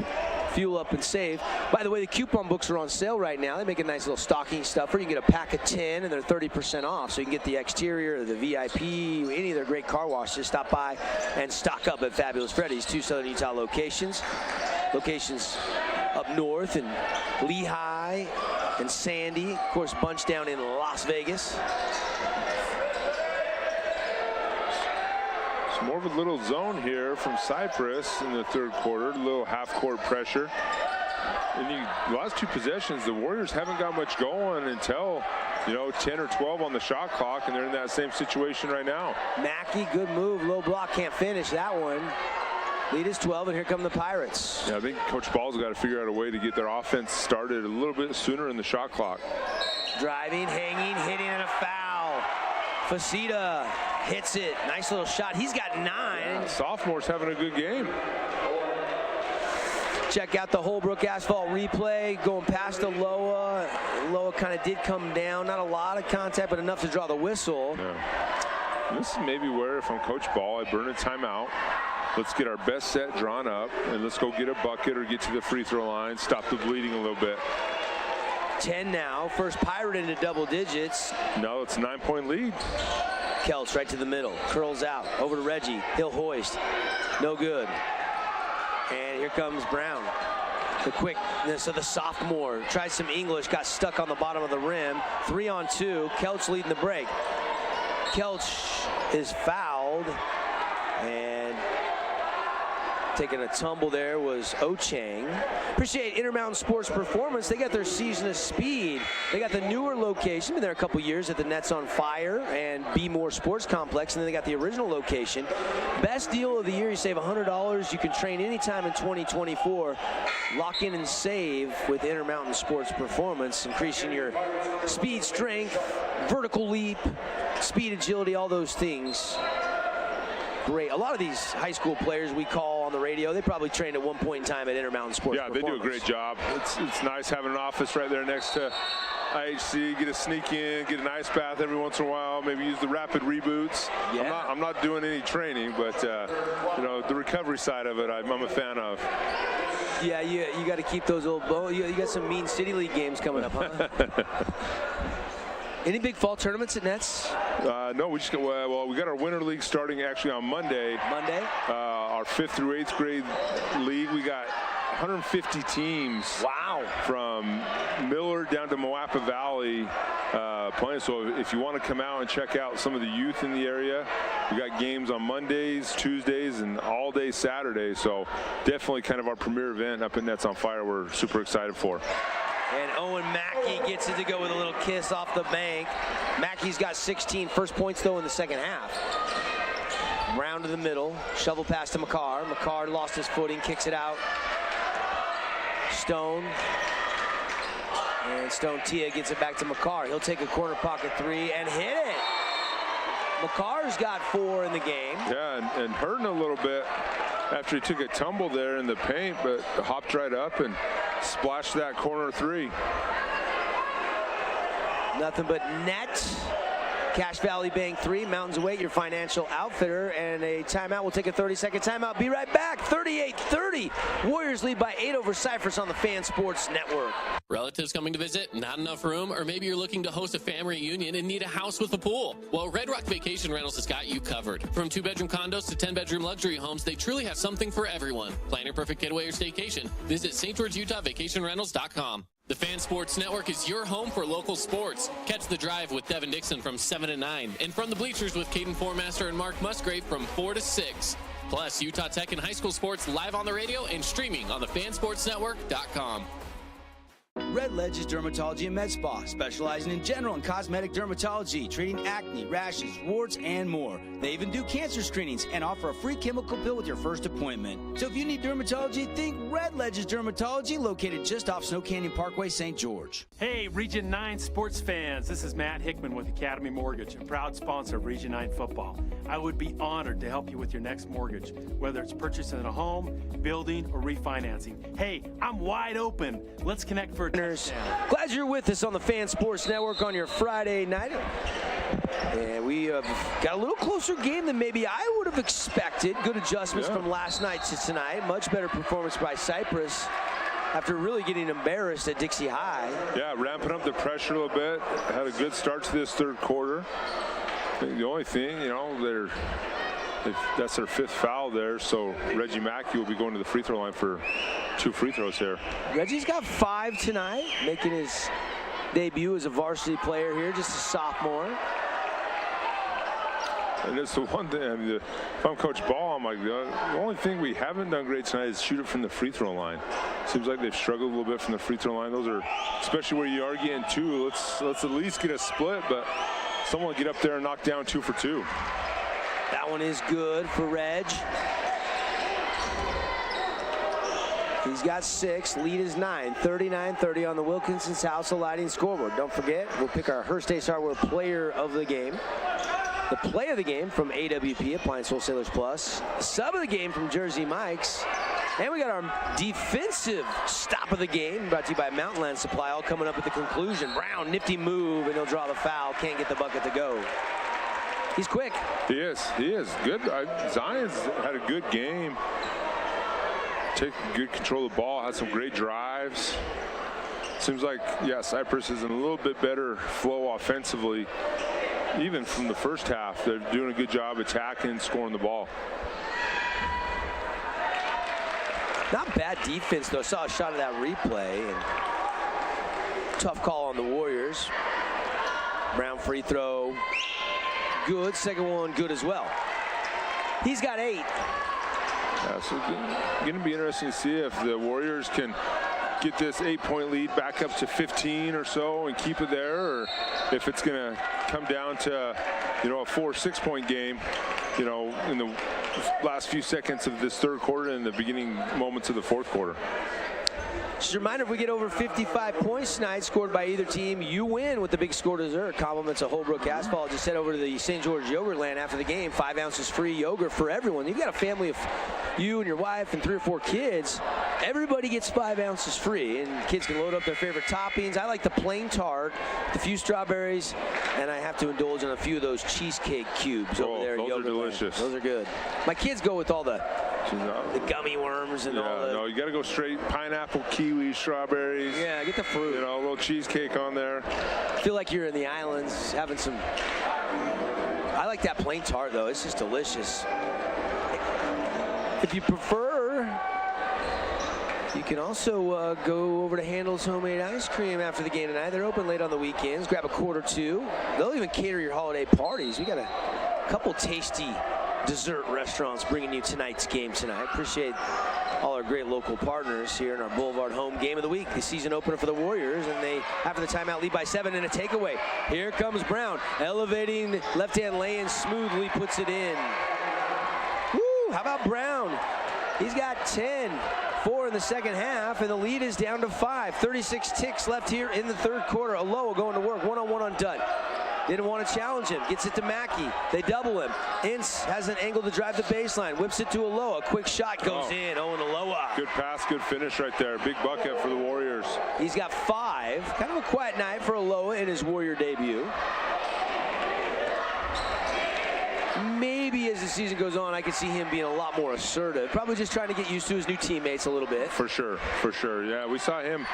Fuel up and save. By the way, the coupon books are on sale right now. They make a nice little stocking stuffer. You can get a pack of 10 and they're 30% off. So you can get the exterior, the VIP, any of their great car washes. Stop by and stock up at Fabulous Freddy's, 2 Southern Utah locations. Locations up north in Lehigh and Sandy, of course, bunched down in Las Vegas. It's more of a little zone here from Cyprus in the third quarter, a little half-court pressure. And the last 2 possessions, the Warriors haven't got much going until, 10 or 12 on the shot clock, and they're in that same situation right now. Mackey, good move, low block, can't finish that one. Lead is 12, and here come the Pirates. Yeah, I think Coach Ball's got to figure out a way to get their offense started a little bit sooner in the shot clock. Driving, hanging, hitting, and a foul. Facita hits it. Nice little shot. He's got 9. Yeah, sophomore's having a good game. Check out the Holbrook asphalt replay. Going past Aloha. Aloha kind of did come down. Not a lot of contact, but enough to draw the whistle. Yeah. This is maybe where, if I'm Coach Ball, I burn a timeout. Let's get our best set drawn up, and let's go get a bucket or get to the free throw line, stop the bleeding a little bit. 10 now. First Pirate into double digits. No, it's a 9-point lead. Kelch right to the middle. Curls out. Over to Reggie. He'll hoist. No good. And here comes Brown. The quickness of the sophomore. Tried some English. Got stuck on the bottom of the rim. 3-on-2. Kelch leading the break. Kelch is fouled. And taking a tumble there was Ochang. Appreciate Intermountain Sports Performance. They got their Season of Speed. They got the newer location. Been there a couple years at the Nets on Fire and Be More Sports Complex. And then they got the original location. Best deal of the year. You save $100. You can train anytime in 2024. Lock in and save with Intermountain Sports Performance. Increasing your speed, strength, vertical leap, speed, agility, all those things. Great. A lot of these high school players we call on the radio. They probably trained at one point in time at Intermountain Sports. Yeah, they do a great job. It's nice having an office right there next to IHC. Get a sneak in, get an ice bath every once in a while. Maybe use the rapid reboots. Yeah. I'm not doing any training, but you know, the recovery side of it, I'm a fan of. Yeah, you got to keep those old. You got some mean City League games coming up, huh? Any big fall tournaments at Nets? No, we just got, well, we got our winter league starting actually on Monday. Our 5th through 8th grade league. We got 150 teams. Wow. From Millard down to Moapa Valley playing. So if you want to come out and check out some of the youth in the area, we got games on Mondays, Tuesdays, and all day Saturday. So definitely kind of our premier event up at Nets on Fire. We're super excited for. And Owen Mackey gets it to go with a little kiss off the bank. Mackey's got 16 first points, though, in the second half. Round to the middle. Shovel pass to McCarr. McCarr lost his footing, kicks it out. Stone. And Stone Tia gets it back to McCarr. He'll take a corner pocket three and hit it. McCarr's got 4 in the game. Yeah, and hurting a little bit after he took a tumble there in the paint, but hopped right up and splashed that corner 3. Nothing but net. Cache Valley Bank 3, Mountains Await, your financial outfitter, and a timeout. We'll take a 30-second timeout. Be right back. 38-30. Warriors lead by 8 over Cyprus on the Fan Sports Network. Relatives coming to visit, not enough room, or maybe you're looking to host a family reunion and need a house with a pool. Well, Red Rock Vacation Rentals has got you covered. From 2-bedroom condos to 10-bedroom luxury homes, they truly have something for everyone. Plan your perfect getaway or staycation. Visit St. George, Utah, vacationrentals.com. The Fan Sports Network is your home for local sports. Catch The Drive with Devin Dixon from 7 to 9. And From the Bleachers with Caden Formaster and Mark Musgrave from 4 to 6. Plus, Utah Tech and high school sports live on the radio and streaming on the fansportsnetwork.com. Red Ledge's Dermatology and Med Spa, specializing in general and cosmetic dermatology, treating acne, rashes, warts, and more. They even do cancer screenings and offer a free chemical pill with your first appointment. So if you need dermatology, think Red Ledge's Dermatology, located just off Snow Canyon Parkway, St. George. Hey, Region 9 sports fans, this is Matt Hickman with Academy Mortgage, a proud sponsor of Region 9 football. I would be honored to help you with your next mortgage, whether it's purchasing a home, building, or refinancing. Hey, I'm wide open. Let's connect for a touchdown. Glad you're with us on the Fan Sports Network on your Friday night. And we have got a little closer game than maybe I would have expected. Good adjustments from last night to tonight. Much better performance by Cyprus after really getting embarrassed at Dixie High. Yeah, ramping up the pressure a little bit. Had a good start to this third quarter. The only thing, you know, that's their 5th foul there, so Reggie Mackey will be going to the free throw line for 2 free throws here. Reggie's got 5 tonight, making his debut as a varsity player here, just a sophomore. And it's the one thing, I mean, if I'm Coach Ball, I'm like, the only thing we haven't done great tonight is shoot it from the free throw line. Seems like they've struggled a little bit from the free throw line. Those are, especially where you are getting 2, let's at least get a split, but someone get up there and knock down 2 for 2. That one is good for Reg. He's got 6. Lead is 9. 39-30 on the Wilkinson's House of Lighting scoreboard. Don't forget, we'll pick our Hearst Ace Hardware player of the game. The play of the game from AWP, Appliance Wholesalers Plus. Sub of the game from Jersey Mike's. And we got our defensive stop of the game, brought to you by Mountain Land Supply, all coming up at the conclusion. Brown, nifty move, and he'll draw the foul. Can't get the bucket to go. He's quick. He is good. Zion's had a good game. Taking good control of the ball, had some great drives. Seems like, yeah, Cyprus is in a little bit better flow offensively. Even from the first half, they're doing a good job attacking, scoring the ball. Not bad defense, though. Saw a shot of that replay. And tough call on the Warriors. Brown free throw. Good. Second one, good as well. He's got 8. Yeah, so going to be interesting to see if the Warriors can get this 8-point lead back up to 15 or so and keep it there, or if it's going to come down to, you know, a 4 or 6-point game, you know, in the last few seconds of this third quarter and the beginning moments of the fourth quarter. Just a reminder, if we get over 55 points tonight scored by either team, you win with the big score dessert. Compliments of Holbrook Asphalt. Just head over to the St. George Yogurtland after the game. 5 ounces free yogurt for everyone. You've got a family of you and your wife and 3 or 4 kids. Everybody gets 5 ounces free, and kids can load up their favorite toppings. I like the plain tart, the few strawberries, and I have to indulge in a few of those cheesecake cubes over there. Those are delicious. Those are good. My kids go with all the gummy worms and all the... No, you got to go straight pineapple, kiwi, strawberries. Yeah, get the fruit. You know, a little cheesecake on there. I feel like you're in the islands having some... I like that plain tart, though. It's just delicious. If you prefer, you can also go over to Handel's Homemade Ice Cream after the game tonight. They're open late on the weekends. Grab a quart or two. They'll even cater your holiday parties. We got a couple tasty dessert restaurants bringing you tonight's game tonight. Appreciate all our great local partners here in our Boulevard Home Game of the Week. The season opener for the Warriors, and they, after the timeout, lead by 7 and a takeaway. Here comes Brown, elevating left-hand lane, smoothly puts it in. Woo, how about Brown? He's got 10, 4 in the second half, and the lead is down to 5. 36 ticks left here in the third quarter. Aloha going to work, one-on-one on Dunn. Didn't want to challenge him. Gets it to Mackey. They double him. Ince has an angle to drive the baseline. Whips it to Aloha. Quick shot goes in. Owen Aloha. Good pass, good finish right there. Big bucket for the Warriors. He's got 5. Kind of a quiet night for Aloha in his Warrior debut. Maybe as the season goes on, I could see him being a lot more assertive. Probably just trying to get used to his new teammates a little bit. For sure, for sure. Yeah, we saw him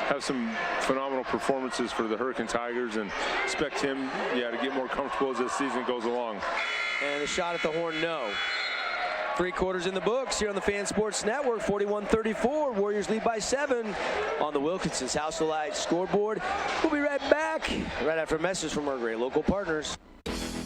have some phenomenal performances for the Hurricane Tigers, and expect him, to get more comfortable as this season goes along. And a shot at the horn, no. 3 quarters in the books here on the Fan Sports Network. 41-34. Warriors lead by 7 on the Wilkinson's House of Light scoreboard. We'll be right back right after a message from our great local partners.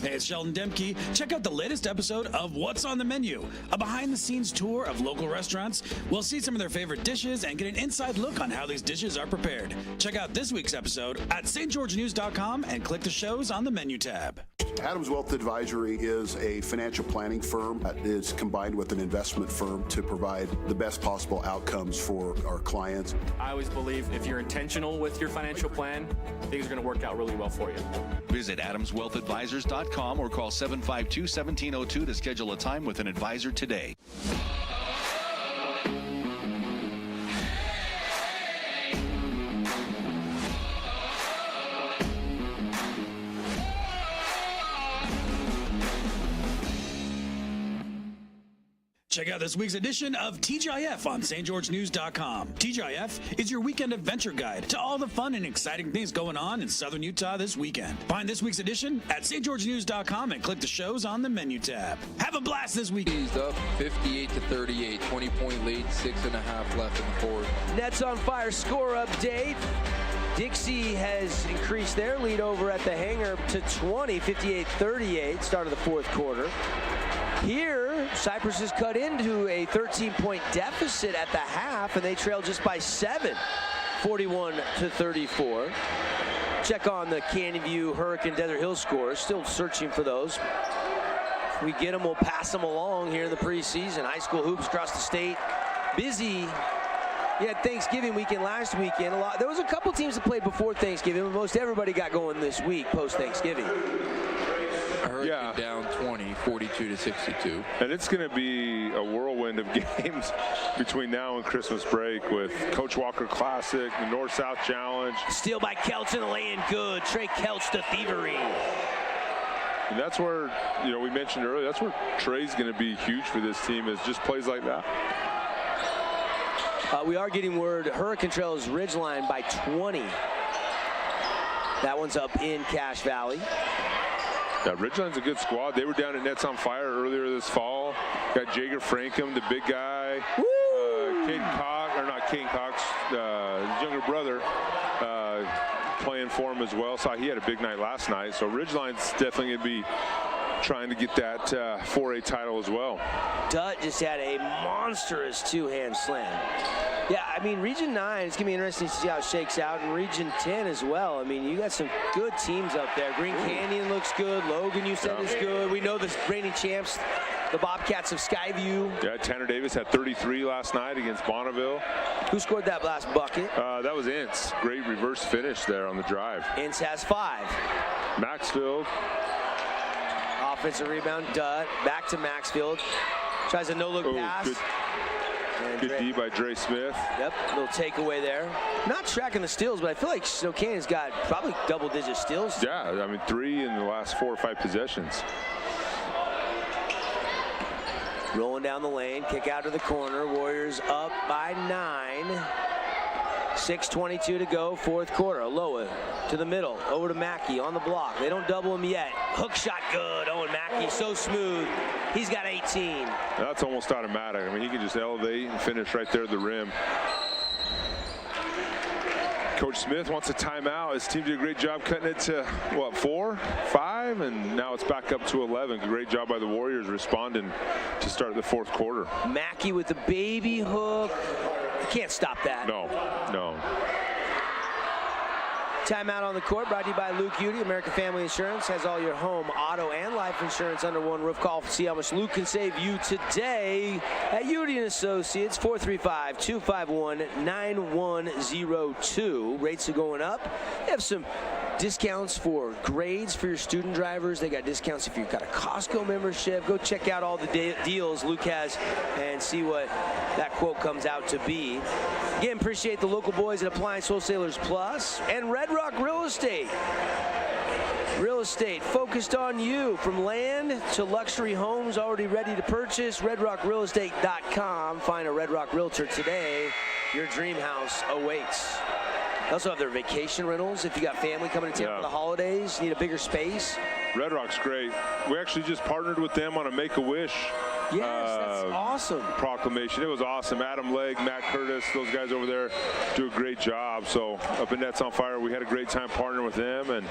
Hey, it's Sheldon Demke. Check out the latest episode of What's on the Menu, a behind-the-scenes tour of local restaurants. We'll see some of their favorite dishes and get an inside look on how these dishes are prepared. Check out this week's episode at stgeorgenews.com and click the shows on the menu tab. Adams Wealth Advisory is a financial planning firm that is combined with an investment firm to provide the best possible outcomes for our clients. I always believe if you're intentional with your financial plan, things are going to work out really well for you. Visit AdamsWealthAdvisors.com or call 752-1702 to schedule a time with an advisor today. Check out this week's edition of TGIF on stgeorgenews.com. TGIF is your weekend adventure guide to all the fun and exciting things going on in southern Utah this weekend. Find this week's edition at stgeorgenews.com and click the shows on the menu tab. Have a blast this week. He's up 58-38, 20-point lead, 6.5 left in the fourth. Nets on fire score update. Dixie has increased their lead over at the hangar to 20, 58-38, start of the fourth quarter. Here, Cyprus has cut into a 13-point deficit at the half, and they trail just by 7, 41-34. Check on the Canyon View, Hurricane, Desert Hill scores. Still searching for those. If we get them, we'll pass them along here in the preseason. High school hoops across the state. Busy. You had Thanksgiving weekend last weekend. There was a couple teams that played before Thanksgiving, but most everybody got going this week post-Thanksgiving. Hurricane down 20, 42-62. And it's going to be a whirlwind of games between now and Christmas break with Coach Walker Classic, the North-South Challenge. Steal by Kelch and the lay-in good. Trey Kelch to thievery. And that's where, we mentioned earlier, that's where Trey's going to be huge for this team, is just plays like that. We are getting word Hurricane trails Ridgeline by 20. That one's up in Cache Valley. Yeah, Ridgeline's a good squad. They were down at Nets on Fire earlier this fall. Got Jager Frankham, the big guy. Caden Cox, or not Caden Cox, his younger brother, playing for him as well. So he had a big night last night. So Ridgeline's definitely going to be trying to get that 4A title as well. Dutt just had a monstrous two-hand slam. Yeah, I mean, Region 9, it's going to be interesting to see how it shakes out, and Region 10 as well. I mean, you got some good teams up there. Green Canyon looks good. Logan, you said, is good. We know the reigning champs the Bobcats of Skyview. Yeah, Tanner Davis had 33 last night against Bonneville. Who scored that last bucket? That was Ince. Great reverse finish there on the drive. Ince has 5. Maxfield. Offensive rebound, Dutt. Back to Maxfield. Tries a no-look pass. Good D by Dre Smith. Yep, little takeaway there. Not tracking the steals, but I feel like Snow Canyon's got probably double-digit steals. Yeah, I mean 3 in the last 4 or 5 possessions. Rolling down the lane, kick out to the corner. Warriors up by 9. 6:22 to go, fourth quarter. Aloha to the middle, over to Mackey on the block. They don't double him yet. Hook shot good. Owen Mackey, so smooth. He's got 18. That's almost automatic. I mean, he can just elevate and finish right there at the rim. Coach Smith wants a timeout. His team did a great job cutting it to, what, 4, 5? And now it's back up to 11. Great job by the Warriors responding to start the fourth quarter. Mackey with the baby hook. You can't stop that. No. Timeout on the court brought to you by Luke Udy. American Family Insurance has all your home, auto, and life insurance under one roof. Call to see how much Luke can save you today at Udy & Associates, 435-251-9102. Rates are going up. They have some discounts for grades for your student drivers. They got discounts if you've got a Costco membership. Go check out all the deals Luke has and see what that quote comes out to be. Again, appreciate the local boys at Appliance Wholesalers Plus and Red Rock Real Estate. Real estate focused on you, from land to luxury homes already ready to purchase. RedRockRealEstate.com. Find a Red Rock Realtor today. Your dream house awaits. They also have their vacation rentals. If you got family coming to town for the holidays, need a bigger space. Red Rock's great. We actually just partnered with them on a Make-A-Wish. Yes, that's awesome. Proclamation. It was awesome. Adam Legg, Matt Curtis, those guys over there do a great job. So up in Nets on Fire, we had a great time partnering with them and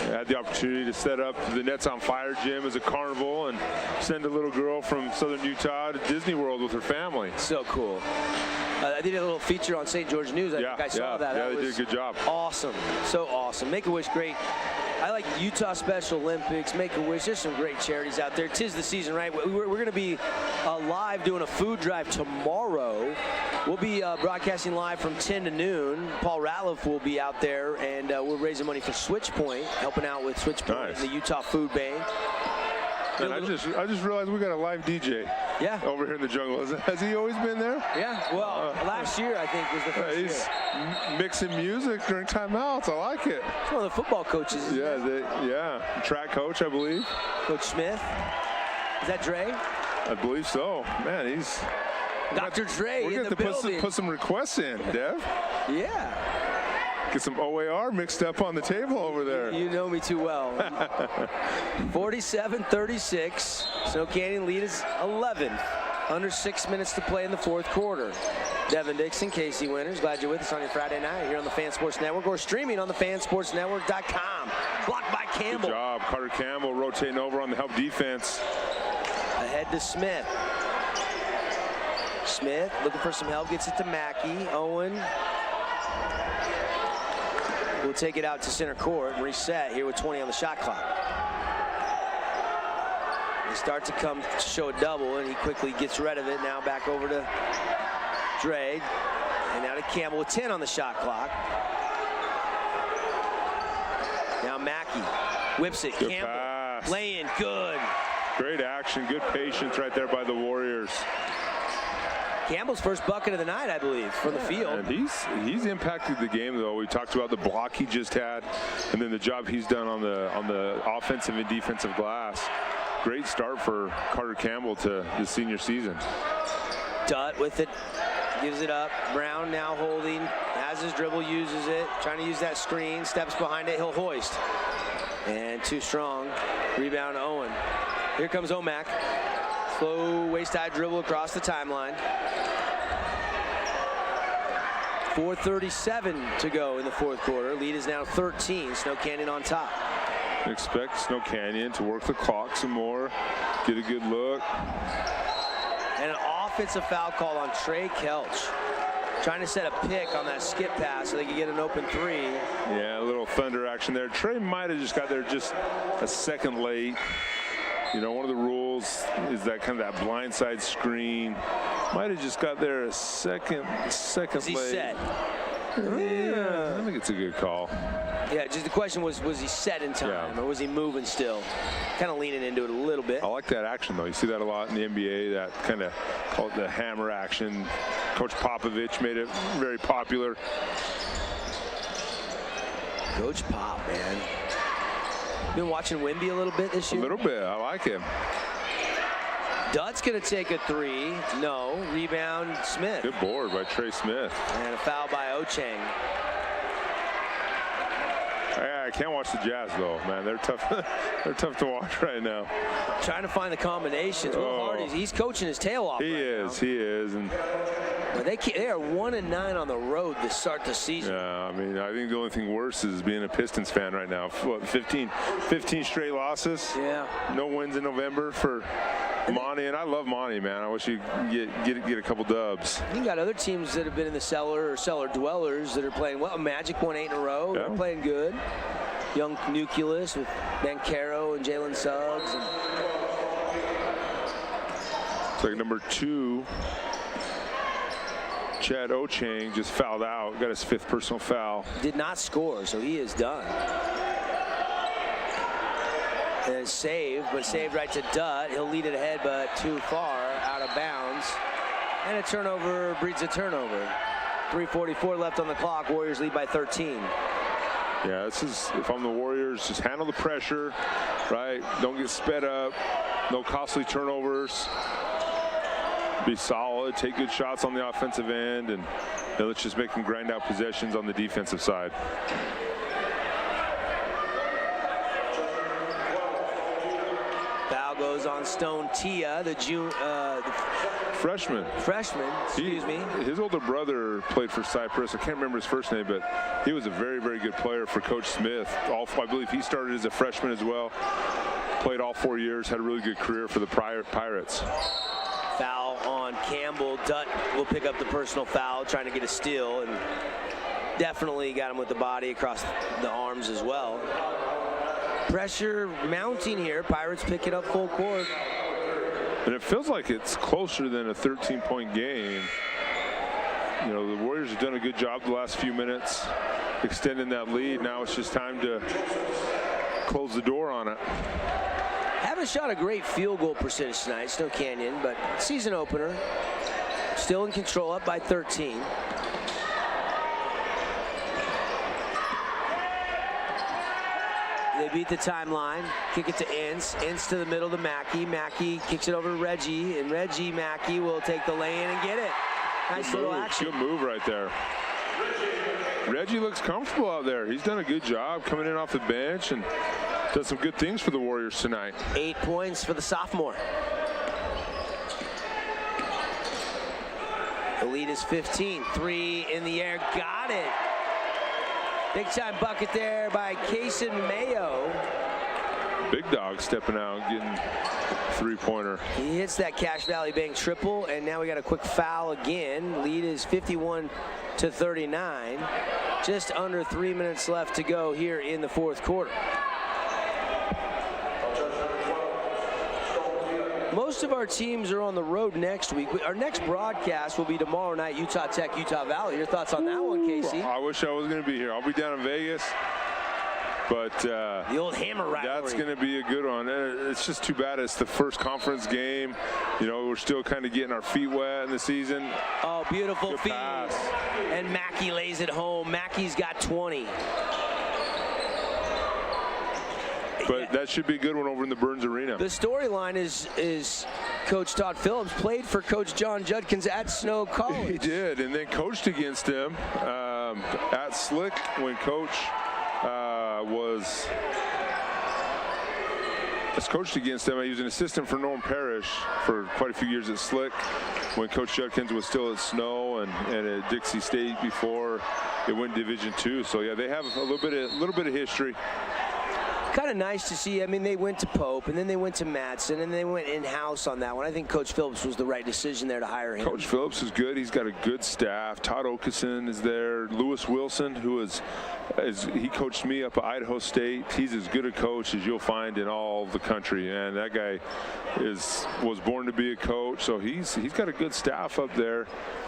had the opportunity to set up the Nets on Fire gym as a carnival and send a little girl from Southern Utah to Disney World with her family. So cool. I did a little feature on St. George News. I think I saw that. Yeah, they did a good job. Awesome. So awesome. Make-A-Wish, great. I like Utah Special Olympics, Make-A-Wish. There's some great charities out there. 'Tis the season, right? We're going to be live doing a food drive tomorrow. We'll be broadcasting live from 10 to noon. Paul Ratliff will be out there, and we're raising money for Switchpoint, helping out with Switchpoint, the Utah Food Bank. And I just realized we got a live DJ. Yeah. Over here in the jungle. Has he always been there? Yeah. Well, last year I think was the first year. He's mixing music during timeouts. I like it. He's one of the football coaches. Yeah. Track coach, I believe. Coach Smith. Is that Dre? I believe so. Man, he's Dr. Dre in the building. Put some requests in, Dev. Yeah. Get some OAR mixed up on the table over there. You know me too well. 47-36. Snow Canyon lead is 11. Under 6 minutes to play in the fourth quarter. Devin Dixon, Casey Winters, glad you're with us on your Friday night here on the Fan Sports Network or streaming on the fansportsnetwork.com. Blocked by Campbell. Good job. Carter Campbell rotating over on the help defense. Ahead to Smith. Smith looking for some help, gets it to Mackey. Owen will take it out to center court and reset here with 20 on the shot clock. They start to show a double, and he quickly gets rid of it. Now back over to Dre, and now to Campbell with 10 on the shot clock. Now Mackey whips it. Good Campbell pass. laying good. Great action, good patience right there by the Warriors. Campbell's first bucket of the night, I believe, from the field. And he's impacted the game, though. We talked about the block he just had, and then the job he's done on the offensive and defensive glass. Great start for Carter Campbell to the senior season. Dutt with it, gives it up. Brown now holding, has his dribble, uses it, trying to use that screen, steps behind it, he'll hoist. And too strong. Rebound Owen. Here comes Omac. Slow waist-high dribble across the timeline. 4:37 to go in the fourth quarter. Lead is now 13. Snow Canyon on top. Expect Snow Canyon to work the clock some more, get a good look. And an offensive foul call on Trey Kelch. Trying to set a pick on that skip pass so they can get an open three. Yeah, a little thunder action there. Trey might have just got there just a second late. You know, one of the rules is that kind of that blindside screen. Might have just got there a second late. Is he set? Yeah, I think it's a good call. Yeah, just the question was he set in time or was he moving still? Kind of leaning into it a little bit. I like that action, though. You see that a lot in the NBA, that kind of called the hammer action. Coach Popovich made it very popular. Coach Pop, man. Been watching Wemby a little bit this year? A little bit. I like him. Dutt's going to take a three. No. Rebound, Smith. Good board by Trey Smith. And a foul by Ochang. I can't watch the Jazz, though, man. They're tough. They're tough to watch right now. Trying to find the combinations. Will Hardy, he's coaching his tail off. He is. And they are 1-9 on the road to start the season. Yeah, I mean, I think the only thing worse is being a Pistons fan right now. What, 15 straight losses? Yeah. No wins in November for Monty, and I love Monty, man. I wish you get a couple dubs. You got other teams that have been in the cellar or cellar dwellers that are playing well. Magic won 8 in a row. Yeah. They're playing good. Young nucleus with Banchero and Jalen Suggs. It's like number 2. Chad Ochang just fouled out, got his 5th personal foul. Did not score, so he is done. And saved, but saved right to Dutt. He'll lead it ahead, but too far, out of bounds. And a turnover breeds a turnover. 3:44 left on the clock. Warriors lead by 13. Yeah, this is, if I'm the Warriors, just handle the pressure, right? Don't get sped up. No costly turnovers. Be solid, take good shots on the offensive end, and let's just make them grind out possessions on the defensive side. Foul goes on Stone Tia, the freshman. Excuse me. His older brother played for Cyprus. I can't remember his first name, but he was a very, very good player for Coach Smith. I believe he started as a freshman as well. Played all 4 years, had a really good career for the Pirates. Foul on Campbell. Dutt will pick up the personal foul, trying to get a steal, and definitely got him with the body across the arms as well. Pressure mounting here. Pirates pick it up full court. And it feels like it's closer than a 13-point game. You know, the Warriors have done a good job the last few minutes extending that lead. Now it's just time to close the door on it. Haven't shot a great field goal percentage tonight, Snow Canyon, but season opener. Still in control, up by 13. They beat the timeline, kick it to Ince. Ince to the middle to Mackey. Mackey kicks it over to Reggie, and Mackey will take the lay-in and get it. Nice little action. Good move right there. Reggie looks comfortable out there. He's done a good job coming in off the bench and does some good things for the Warriors tonight. 8 points for the sophomore. The lead is 15. 3 in the air. Got it. Big time bucket there by Kaysen Mayo. Big dog stepping out, getting three-pointer. He hits that Cache Valley Bank triple, and now we got a quick foul again. Lead is 51-39. Just under 3 minutes left to go here in the fourth quarter. Most of our teams are on the road next week. Our next broadcast will be tomorrow night, Utah Tech, Utah Valley. Your thoughts on that one, Casey? I wish I was going to be here. I'll be down in Vegas. But the old hammer rivalry. That's going to be a good one. It's just too bad it's the first conference game. You know, we're still kind of getting our feet wet in the season. Oh, beautiful good feed. Pass. And Mackey lays it home. Mackey's got 20. But that should be a good one over in the Burns Arena. The storyline is Coach Todd Phillips played for Coach John Judkins at Snow College. He did, and then coached against him at Slick when Coach coached against him. He was an assistant for Norm Parrish for quite a few years at Slick when Coach Judkins was still at Snow and at Dixie State before it went Division II. So yeah, they have a little bit of history. Kind of nice to see. I mean, they went to Pope, and then they went to Madsen, and they went in-house on that one. I think Coach Phillips was the right decision there to hire him. Coach Phillips is good. He's got a good staff. Todd Okeson is there. Lewis Wilson, who he coached me up at Idaho State. He's as good a coach as you'll find in all the country, and that guy was born to be a coach. So he's got a good staff up there.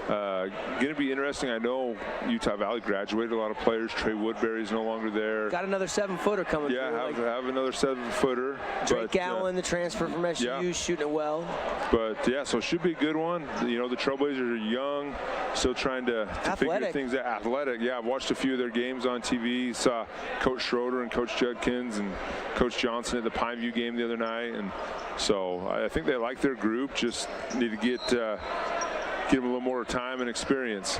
Going to be interesting. I know Utah Valley graduated a lot of players. Trey Woodbury's no longer there. Got another 7-footer coming through. Yeah, have another 7-footer. Drake Allen, the transfer from SU, shooting it well. But yeah, so it should be a good one. You know, the Trailblazers are young, still trying to figure things out. Athletic. Yeah, I've watched a few of their games on TV. Saw Coach Schroeder and Coach Judkins and Coach Johnson at the Pineview game the other night, and so I think they like their group. Just need to get them a little more time and experience.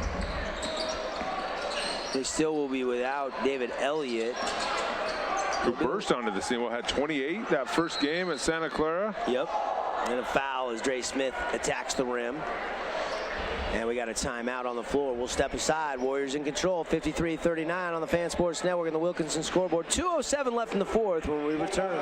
They still will be without David Elliott, who burst onto the scene. Had 28 that first game at Santa Clara. Yep. And a foul as Dre Smith attacks the rim. And we got a timeout on the floor. We'll step aside. Warriors in control. 53-39 on the Fan Sports Network and the Wilkinson scoreboard. 2:07 left in the fourth when we return.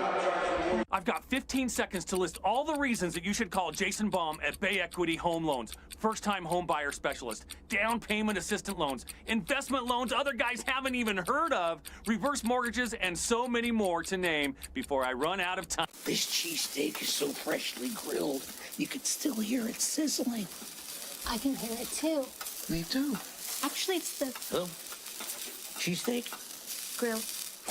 I've got 15 seconds to list all the reasons that you should call Jason Baum at Bay Equity Home Loans. First-time home buyer specialist, down payment assistant loans, investment loans other guys haven't even heard of, reverse mortgages, and so many more to name before I run out of time. This cheesesteak is so freshly grilled, you could still hear it sizzling. I can hear it too. Me too. Actually, it's the Cheesesteak? grill.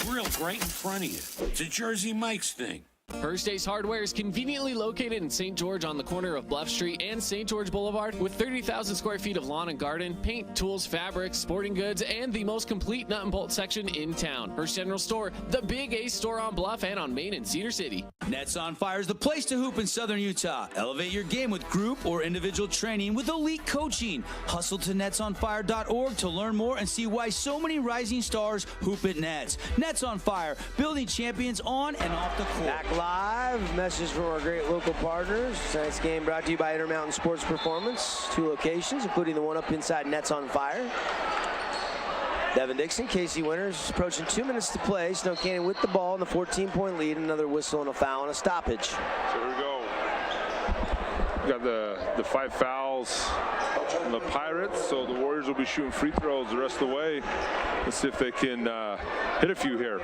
Grilled right in front of you. It's a Jersey Mike's thing. First Ace Hardware is conveniently located in St. George on the corner of Bluff Street and St. George Boulevard with 30,000 square feet of lawn and garden, paint, tools, fabrics, sporting goods, and the most complete nut and bolt section in town. First General Store, the Big Ace store on Bluff and on Main in Cedar City. Nets on Fire is the place to hoop in Southern Utah. Elevate your game with group or individual training with elite coaching. Hustle to netsonfire.org to learn more and see why so many rising stars hoop at Nets. Nets on Fire, building champions on and off the court. Back live, message from our great local partners. Tonight's game brought to you by Intermountain Sports Performance. 2 locations, including the one up inside Nets on Fire. Devin Dixon, Casey Winters, approaching 2 minutes to play. Snow Canyon with the ball in the 14-point lead. Another whistle and a foul and a stoppage. So here we go. We got the 5 fouls on the Pirates, so the Warriors will be shooting free throws the rest of the way. Let's see if they can hit a few here.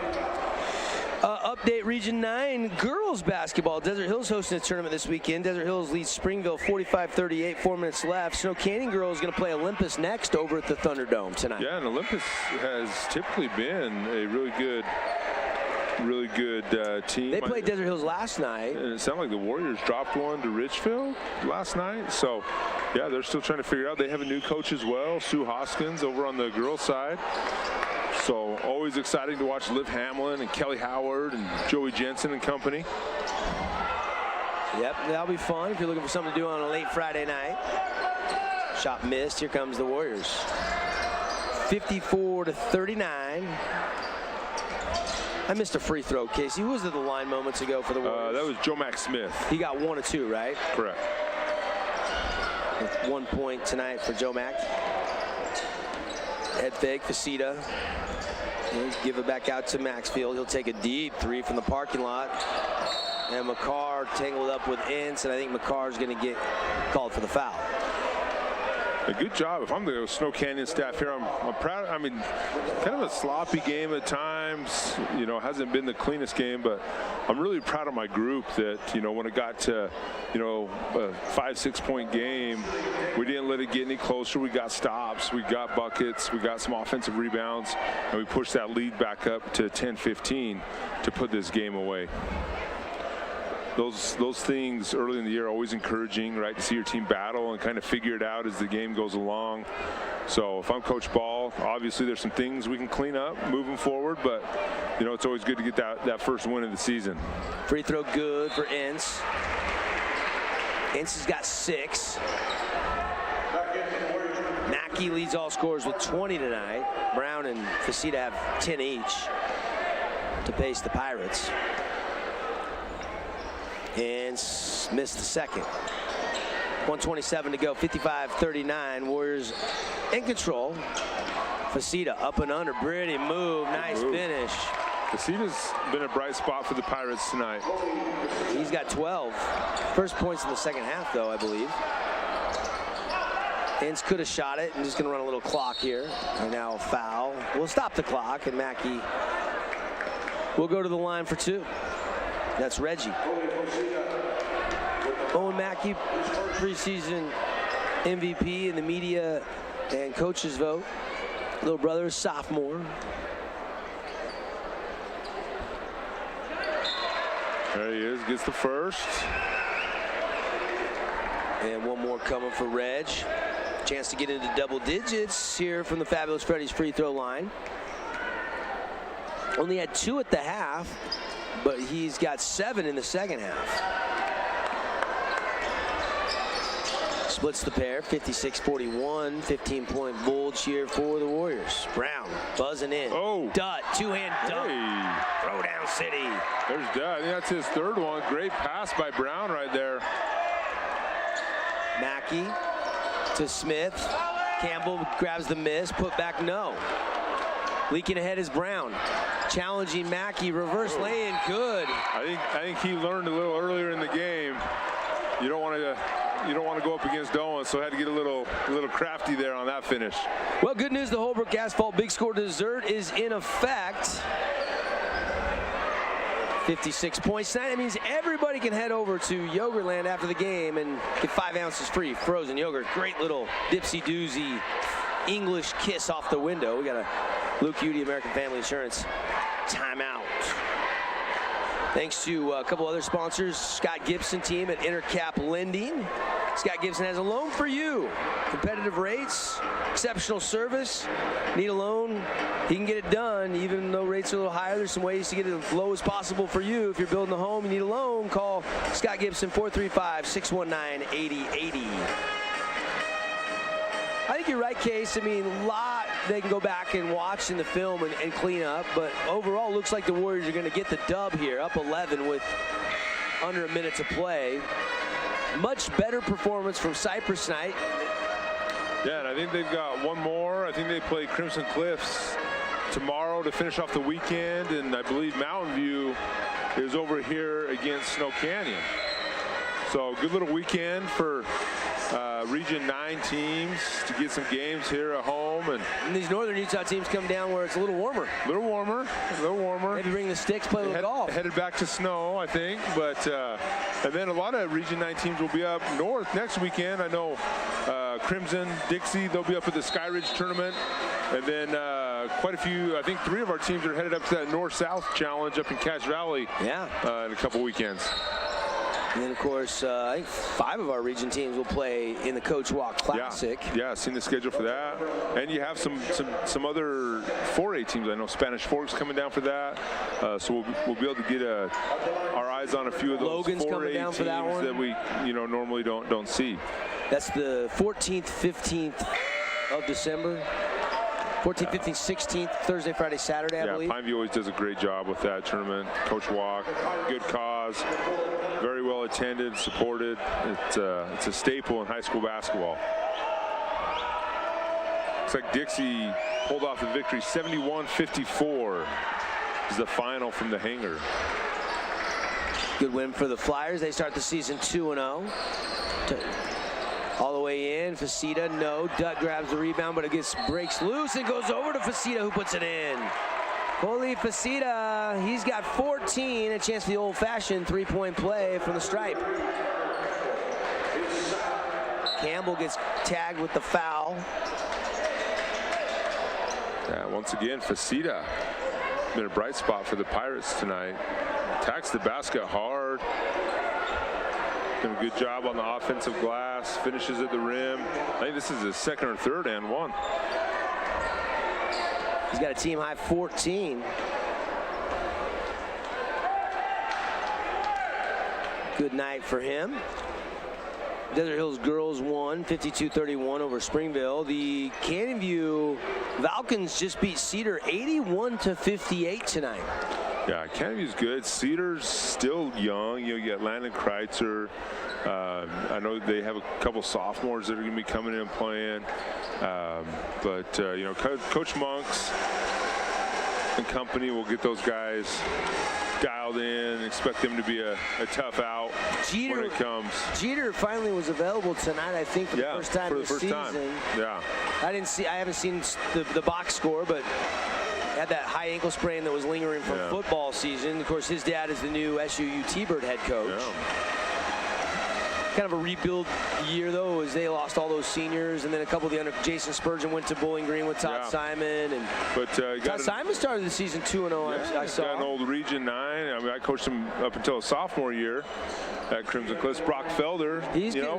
Update Region 9 girls basketball. Desert Hills hosting a tournament this weekend. Desert Hills leads Springville 45-38, 4 minutes left. Snow Canyon girls going to play Olympus next over at the Thunderdome tonight. Yeah, and Olympus has typically been a really good team. They played Desert Hills last night. And it sounded like the Warriors dropped one to Richfield last night. So, yeah, they're still trying to figure it out. They have a new coach as well, Sue Hoskins, over on the girls' side. So always exciting to watch Liv Hamlin and Kelly Howard and Joey Jensen and company. Yep, that'll be fun if you're looking for something to do on a late Friday night. Shot missed. Here comes the Warriors. 54-39. I missed a free throw, Casey. Who was at the line moments ago for the Warriors? That was Joe Mack Smith. He got 1 or 2, right? Correct. With 1 point tonight for Joe Mack. Head fake, Facita. He'll give it back out to Maxfield. He'll take a deep 3 from the parking lot. And McCarr tangled up with Ince, and I think McCarr's going to get called for the foul. A good job. If I'm the Snow Canyon staff here, I'm proud. I mean, kind of a sloppy game at times. You know, hasn't been the cleanest game, but I'm really proud of my group that, you know, when it got to, you know, a 5-6 point game, we didn't let it get any closer. We got stops, we got buckets, we got some offensive rebounds, and we pushed that lead back up to 10-15 to put this game away. Those things early in the year are always encouraging, right? To see your team battle and kind of figure it out as the game goes along. So if I'm Coach Ball, obviously there's some things we can clean up moving forward, but you know, it's always good to get that first win of the season. Free throw good for Ince. Ince has got 6. Mackey leads all scorers with 20 tonight. Brown and Facita have 10 each to pace the Pirates. And missed the second. 1:27 to go, 55-39. Warriors in control. Facita up and under, pretty move, nice finish. Facita's been a bright spot for the Pirates tonight. He's got 12. First points in the second half, though, I believe. Ince could have shot it. I'm just going to run a little clock here. And now a foul. We'll stop the clock, and Mackey will go to the line for 2. That's Reggie. Owen Mackey, preseason MVP in the media and coaches vote. Little brother, sophomore. There he is, gets the first. And one more coming for Reg. Chance to get into double digits here from the Fabulous Freddy's free throw line. Only had 2 at the half, but he's got 7 in the second half. Splits the pair, 56-41, 15-point bulge here for the Warriors. Brown buzzing in. Oh. Dutt, two-hand dunk. Hey. Throwdown City. There's Dutt. I think that's his third one. Great pass by Brown right there. Mackey to Smith. Campbell grabs the miss, put back no. Leaking ahead is Brown. Challenging Mackey, reverse lay-in, good. I think he learned a little earlier in the game. You don't want to go up against Owen, so had to get a little crafty there on that finish. Well, good news, the Holbrook Asphalt Big Score dessert is in effect. 56 points tonight. That means everybody can head over to Yogurtland after the game and get 5 ounces free frozen yogurt. Great little dipsy-doozy English kiss off the window. We got a Luke Udy, American Family Insurance timeout. Thanks to a couple other sponsors, Scott Gibson team at Intercap Lending. Scott Gibson has a loan for you. Competitive rates, exceptional service. Need a loan, he can get it done. Even though rates are a little higher, there's some ways to get it as low as possible for you. If you're building a home, you need a loan, call Scott Gibson, 435-619-8080. I think you're right, Case. I mean, a lot they can go back and watch in the film and clean up, but overall looks like the Warriors are going to get the dub here, up 11 with under a minute to play. Much better performance from Cyprus tonight. Yeah, and I think they've got one more. I think they play Crimson Cliffs tomorrow to finish off the weekend, and I believe Mountain View is over here against Snow Canyon. So good little weekend for Region 9 teams to get some games here at home. And these Northern Utah teams come down where it's a little warmer. A little warmer. Maybe bring the sticks, play a little golf. Headed back to snow, I think. But and then a lot of Region 9 teams will be up north next weekend. I know Crimson, Dixie, they'll be up at the Sky Ridge tournament. And then quite a few, I think 3 of our teams are headed up to that North-South challenge up in Cache Valley in a couple weekends. And then, of course, I think 5 of our region teams will play in the Coach Walk Classic. Yeah, seen the schedule for that. And you have some other 4A teams. I know Spanish Fork's coming down for that. So we'll be able to get our eyes on a few of those Logan's 4A coming down teams for that one. that we normally don't see. That's the 14th, 15th of December. 14th, 15th, 16th, Thursday, Friday, Saturday, I believe. Pineview always does a great job with that tournament. Coach Walk, good cause, very well attended, supported. It's a staple in high school basketball. Looks like Dixie pulled off the victory, 71-54 is the final from the hangar. Good win for the Flyers. They start the season 2-0. All the way in, Facita, no. Dutt grabs the rebound, but it breaks loose and goes over to Facita, who puts it in. Holy Facita, he's got 14, a chance for the old-fashioned 3-point play from the stripe. Campbell gets tagged with the foul. Yeah, once again, Facita been a bright spot for the Pirates tonight. Attacks the basket hard. Doing a good job on the offensive glass, finishes at the rim. I think this is his second or third and one. He's got a team high 14. Good night for him. Desert Hills girls won 52-31 over Springville. The Canyon View Falcons just beat Cedar 81-58 tonight. Yeah, Canyon View's good. Cedar's still young. You get Landon Kreitzer. I know they have a couple sophomores that are going to be coming in and playing. But Coach Monks and company will get those guys dialed in. Expect them to be a tough out when it comes. Jeter finally was available tonight, I think, for the first time this season. Yeah. I haven't seen the box score, but had that high ankle sprain that was lingering from football season. Of course, his dad is the new SUU T-Bird head coach. Yeah. Kind of a rebuild year, though, as they lost all those seniors, and then a couple of the under. Jason Spurgeon went to Bowling Green with Todd Simon, and Todd Simon started the season 2-0. I saw. Got an old Region 9. I mean, I coached him up until his sophomore year at Crimson Cliffs. Brock Felder,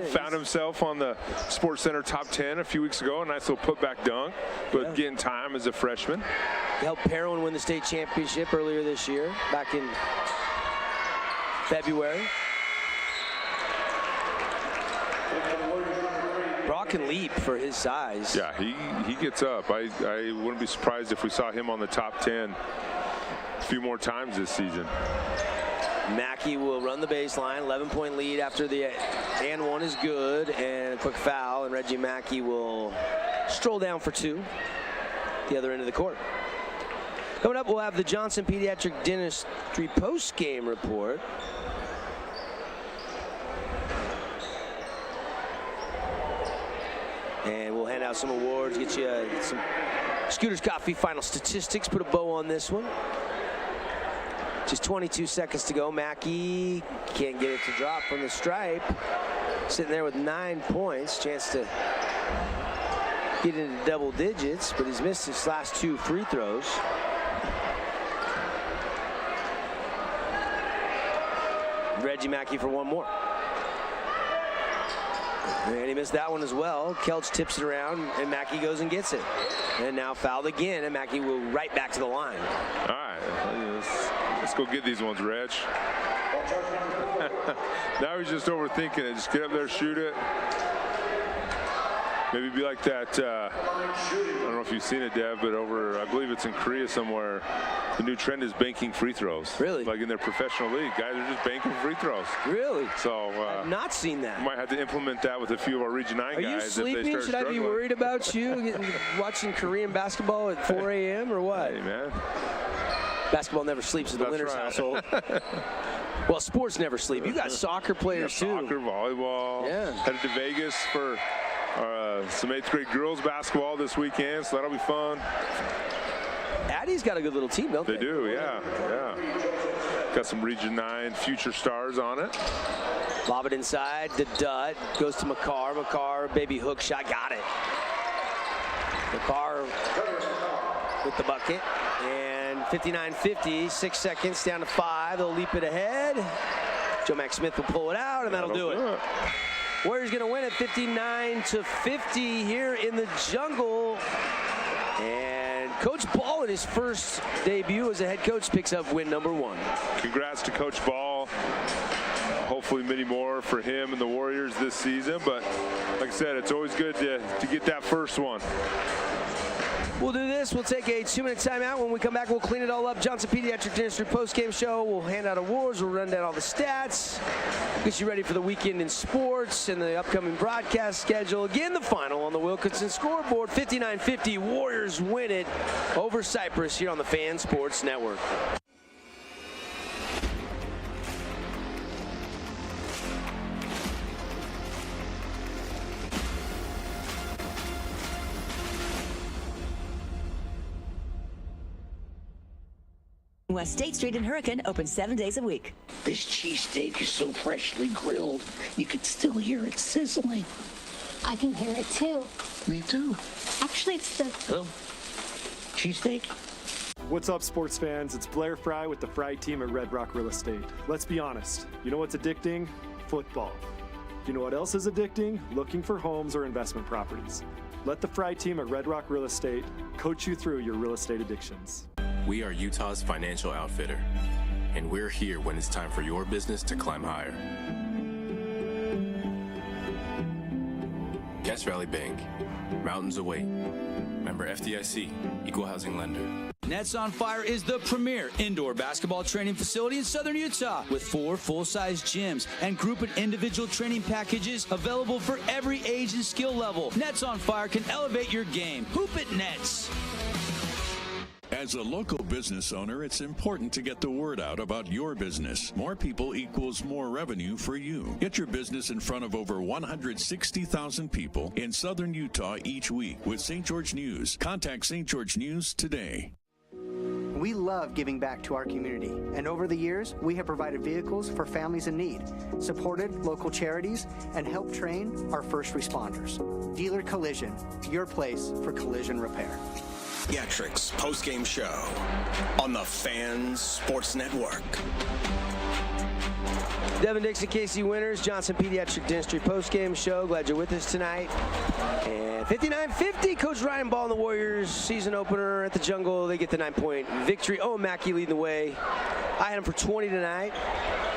found himself on the Sports Center top 10 a few weeks ago. A nice little putback dunk, but getting time as a freshman. He helped Parowan win the state championship earlier this year, back in February. Brock can leap for his size. Yeah, he gets up. I wouldn't be surprised if we saw him on the top 10 a few more times this season. Mackey will run the baseline. 11-point lead after the and one is good, and a quick foul, and Reggie Mackey will stroll down for two, the other end of the court. Coming up, we'll have the Johnson Pediatric Dentistry post-game report. And we'll hand out some awards, get you some Scooter's Coffee final statistics, put a bow on this one. Just 22 seconds to go. Mackey can't get it to drop from the stripe. Sitting there with 9 points. Chance to get into double digits, but he's missed his last 2 free throws. Reggie Mackey for one more. And he missed that one as well. Kelch tips it around, and Mackey goes and gets it. And now fouled again, and Mackey will right back to the line. All right, let's go get these ones, Reg. Now he's just overthinking it. Just get up there, shoot it. Maybe be like that, I don't know if you've seen it, Dev, but over, I believe it's in Korea somewhere, the new trend is banking free throws. Really? Like in their professional league, guys are just banking free throws. Really? So I've not seen that. We might have to implement that with a few of our Region 9 guys. Are you sleeping? If they start Should I be worried about you watching Korean basketball at 4 a.m. or what? Hey, man. Basketball never sleeps in the Winters household. Well, sports never sleep. You got soccer players too. Soccer, volleyball. Yeah. Headed to Vegas for some 8th grade girls basketball this weekend, so that'll be fun. Addie's got a good little team, don't they? They do, yeah. Got some Region 9 future stars on it. Lob it inside to Dutt. Goes to McCarr. McCarr, baby hook shot, got it. McCarr with the bucket. And 59-50, 6 seconds down to 5. They'll leap it ahead. Joe Mack Smith will pull it out, and that'll do it. Warriors going to win at 59-50 here in the jungle. And Coach Ball in his first debut as a head coach picks up win number 1. Congrats to Coach Ball. Hopefully many more for him and the Warriors this season. But like I said, it's always good to get that first one. We'll do this. We'll take a 2-minute timeout. When we come back, we'll clean it all up. Johnson Pediatric Dentistry post-game show. We'll hand out awards. We'll run down all the stats. Get you ready for the weekend in sports and the upcoming broadcast schedule. Again, the final on the Wilkinson scoreboard. 59-50. Warriors win it over Cyprus here on the Fan Sports Network. West State Street in Hurricane, open 7 days a week. This cheesesteak is so freshly grilled, you can still hear it sizzling. I can hear it too. Me too. Actually, it's the... Hello? Cheesesteak? What's up, sports fans? It's Blair Fry with the Fry team at Red Rock Real Estate. Let's be honest. You know what's addicting? Football. You know what else is addicting? Looking for homes or investment properties. Let the Fry team at Red Rock Real Estate coach you through your real estate addictions. We are Utah's financial outfitter, and we're here when it's time for your business to climb higher. Cache Valley Bank, mountains await. Member FDIC, equal housing lender. Nets on Fire is the premier indoor basketball training facility in Southern Utah with 4 full-size gyms and group and individual training packages available for every age and skill level. Nets on Fire can elevate your game. Hoop it, Nets! As a local business owner, it's important to get the word out about your business. More people equals more revenue for you. Get your business in front of over 160,000 people in southern Utah each week with St. George News. Contact St. George News today. We love giving back to our community, and over the years, we have provided vehicles for families in need, supported local charities, and helped train our first responders. Dealer Collision, your place for collision repair. Pediatrics Postgame Show on the Fans Sports Network. Devin Dixon, KC Winners, Johnson Pediatric Dentistry Postgame Show. Glad you're with us tonight. And 59-50, Coach Ryan Ball and the Warriors season opener at the Jungle. They get the 9-point victory. Owen Mackey leading the way. I had him for 20 tonight.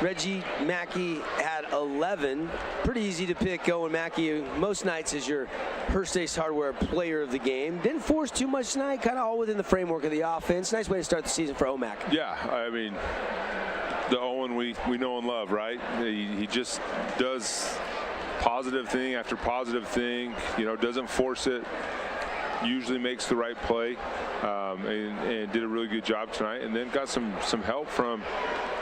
Reggie Mackey had 11. Pretty easy to pick Owen Mackey most nights as your Hearst Ace Hardware player of the game. Didn't force too much tonight, kind of all within the framework of the offense. Nice way to start the season for Owen Mackey. Yeah, I mean, the Owen we know and love, right? He just does positive thing after positive thing, doesn't force it, usually makes the right play, and did a really good job tonight. And then got some help from,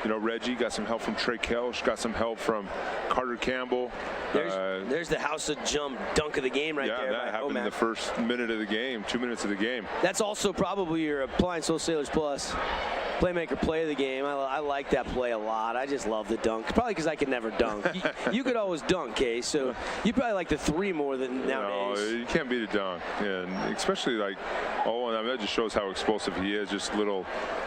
Reggie, got some help from Trey Kelch, got some help from Carter Campbell. There's the house of jump dunk of the game right there. Yeah, that happened in the first minute of the game, 2 minutes of the game. That's also probably your Appliance Wholesalers Plus Playmaker play of the game. I like that play a lot. I just love the dunk. Probably because I could never dunk. You could always dunk, Case. So you probably like the three more than nowadays. No, you can't beat a dunk, and especially like Owen. I mean, that just shows how explosive he is. Just little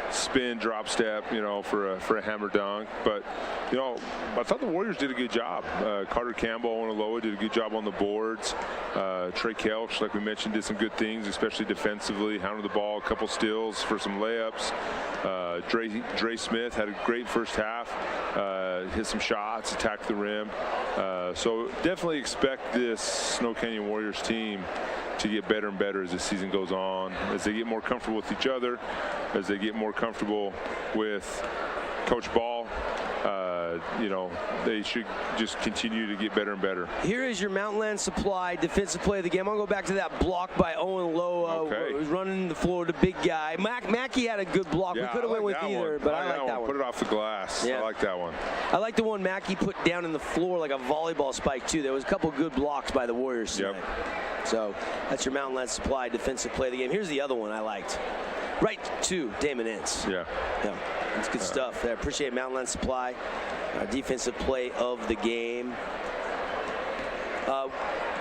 spin, drop step, for a hammer dunk. But I thought the Warriors did a good job. Carter Campbell and Aloha did a good job on the boards. Trey Kelch, like we mentioned, did some good things, especially defensively. Hounded the ball, a couple steals for some layups. Dre Smith had a great first half, hit some shots, attacked the rim. So definitely expect this Snow Canyon Warriors team to get better and better as the season goes on, as they get more comfortable with each other, as they get more comfortable with Coach Ball. They should just continue to get better and better. Here is your Mountain Land Supply defensive play of the game. I'll go back to that block by Owen Loa. Okay. Who's running the floor, the big guy. Mackey had a good block. Yeah, we could have went with either, but I like that one. Put it off the glass. Yeah. I like that one. I like the one Mackey put down in the floor like a volleyball spike, too. There was a couple good blocks by the Warriors tonight. Yep. So that's your Mountain Land Supply defensive play of the game. Here's the other one I liked. Right to Damon Ince. Yeah. That's good stuff there. Appreciate Mountain Land Supply. Defensive play of the game.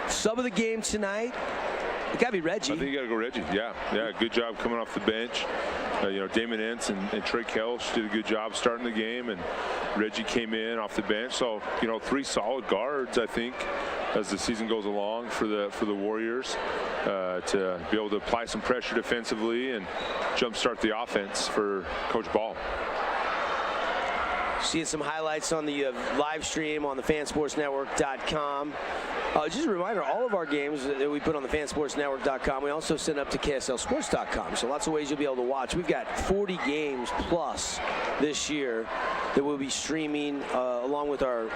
Sub of the game tonight. It got to be Reggie. I think you got to go Reggie. Yeah. Good job coming off the bench. Damon Ince and Trey Kelch did a good job starting the game, and Reggie came in off the bench. So, three solid guards, I think, as the season goes along for the Warriors, to be able to apply some pressure defensively and jumpstart the offense for Coach Ball. Seeing some highlights on the live stream on the fansportsnetwork.com. Just a reminder, all of our games that we put on the fansportsnetwork.com, we also send up to KSLsports.com. So lots of ways you'll be able to watch. We've got 40 games plus this year that we'll be streaming along with our